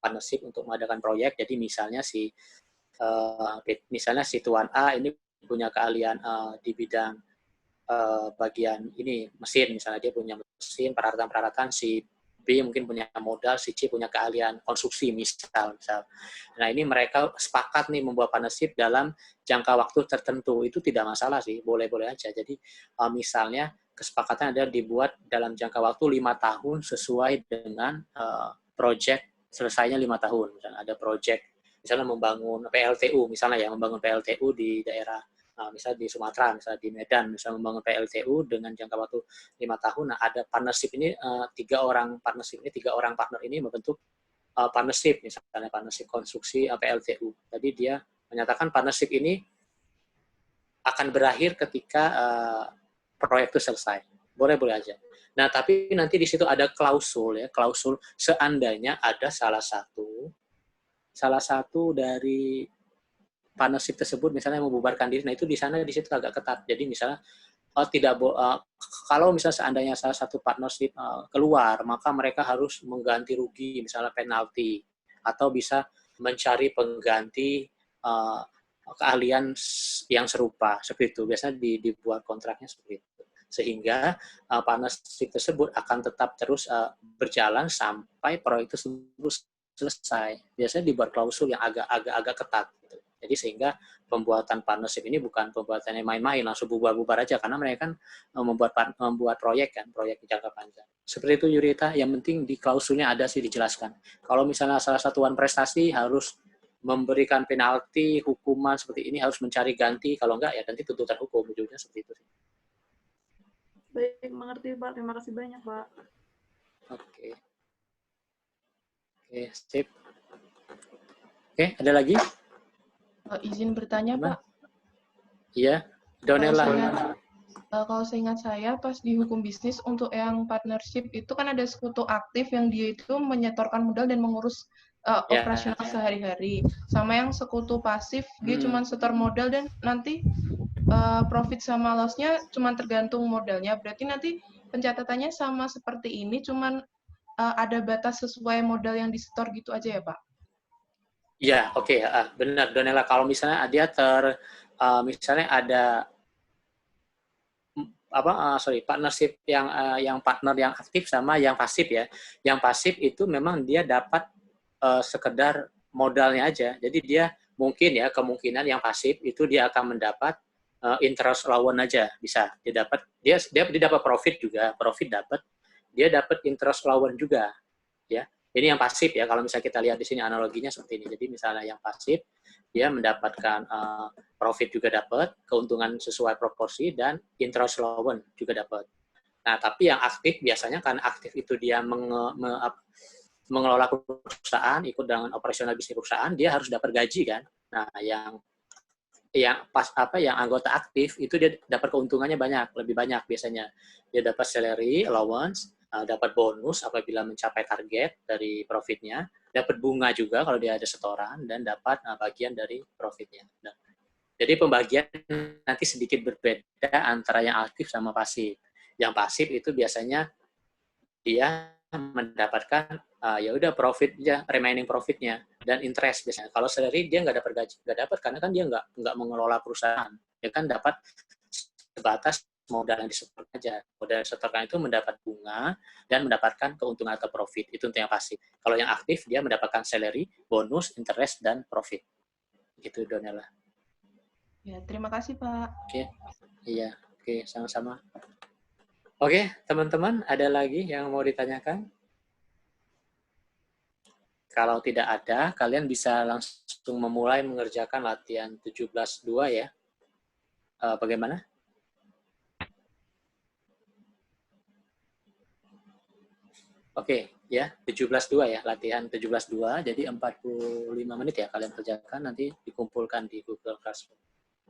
partnership untuk mengadakan proyek. Jadi misalnya si Tuan A ini punya keahlian di bidang bagian ini mesin misalnya dia punya mesin peralatan si B mungkin punya modal, si C punya keahlian konstruksi misal. Nah ini mereka sepakat nih membuat partnership dalam jangka waktu tertentu, itu tidak masalah sih, boleh-boleh aja. Jadi misalnya kesepakatan adalah dibuat dalam jangka waktu 5 tahun sesuai dengan project selesainya 5 tahun. Misalnya ada project, misalnya membangun PLTU, misalnya ya, membangun PLTU di daerah, misalnya di Sumatera, misalnya di Medan, misalnya membangun PLTU dengan jangka waktu 5 tahun. Nah, ada partnership ini, 3 orang partner ini membentuk partnership, misalnya partnership konstruksi PLTU. Jadi dia menyatakan partnership ini akan berakhir ketika proyek itu selesai. Boleh-boleh aja. Nah, tapi nanti di situ ada klausul ya, klausul seandainya ada salah satu dari partnership tersebut misalnya membubarkan diri. Nah, itu di situ agak ketat. Jadi misalnya kalau misalnya seandainya salah satu partnership keluar, maka mereka harus mengganti rugi, misalnya penalti, atau bisa mencari pengganti keahlian yang serupa, seperti itu. Biasanya dibuat kontraknya seperti itu. Sehingga partnership tersebut akan tetap terus berjalan sampai proyek tersebut selesai. Biasanya dibuat klausul yang agak ketat. Gitu. Jadi sehingga pembuatan partnership ini bukan pembuatan yang main-main, langsung bubar-bubar aja, karena mereka kan membuat proyek kan, proyek jangka panjang. Seperti itu Yurita, yang penting di klausulnya ada sih dijelaskan. Kalau misalnya salah satuan prestasi harus memberikan penalti, hukuman seperti ini, harus mencari ganti, kalau enggak ya nanti tuntutan hukum, ujungnya seperti itu. Baik, mengerti Pak. Terima kasih banyak Pak. Oke, sip. Oke, ada lagi? Izin bertanya, Pak. Iya, Donella. Kalau seingat saya, pas di hukum bisnis untuk yang partnership itu kan ada sekutu aktif yang dia itu menyetorkan modal dan mengurus operasional sehari-hari. Sama yang sekutu pasif, dia cuma setor modal dan nanti profit sama loss-nya cuma tergantung modalnya. Berarti nanti pencatatannya sama seperti ini, cuma ada batas sesuai modal yang disetor gitu aja ya, Pak? Iya, oke, benar Donella. Kalau misalnya dia misalnya ada partnership yang partner yang aktif sama yang pasif ya. Yang pasif itu memang dia dapat sekedar modalnya aja. Jadi dia mungkin ya kemungkinan yang pasif itu dia akan mendapat interest loan aja bisa. Dia dapat profit juga, dia dapat interest loan juga ya. Ini yang pasif ya, kalau misalnya kita lihat di sini analoginya seperti ini. Jadi misalnya yang pasif, dia mendapatkan profit juga dapat, keuntungan sesuai proporsi, dan interest loan juga dapat. Nah, tapi yang aktif, biasanya kan aktif itu dia mengelola perusahaan, ikut dengan operasional bisnis perusahaan, dia harus dapat gaji kan. Nah, yang anggota aktif, itu dia dapat keuntungannya lebih banyak biasanya. Dia dapat salary, allowance, dapat bonus apabila mencapai target dari profitnya, dapat bunga juga kalau dia ada setoran, dan dapat bagian dari profitnya. Jadi pembagian nanti sedikit berbeda antara yang aktif sama pasif. Yang pasif itu biasanya dia mendapatkan ya udah profitnya, remaining profitnya, dan interest biasanya. Kalau salary dia nggak dapat gaji, nggak dapat karena kan dia nggak mengelola perusahaan. Dia kan dapat sebatas modal yang disetorkan aja. Modal yang disetorkan itu mendapat bunga dan mendapatkan keuntungan atau profit. Itu untuk yang pasif. Kalau yang aktif, dia mendapatkan salary, bonus, interest, dan profit. Gitu, Donella. Ya, terima kasih, Pak. Oke. Iya, oke, sama-sama. Oke, teman-teman, ada lagi yang mau ditanyakan? Kalau tidak ada, kalian bisa langsung memulai mengerjakan latihan 17.2 ya. Bagaimana? Oke, ya, 17.2 ya, latihan 17.2, jadi 45 menit ya kalian kerjakan, nanti dikumpulkan di Google Classroom.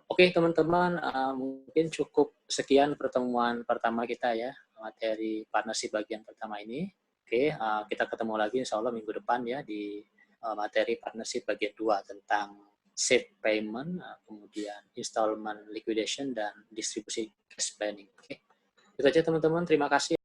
Oke, teman-teman, mungkin cukup sekian pertemuan pertama kita ya, materi partnership bagian pertama ini. Oke, kita ketemu lagi insya Allah minggu depan ya di materi partnership bagian 2 tentang safe payment, kemudian installment liquidation, dan distribusi cash planning. Oke, itu aja teman-teman, terima kasih.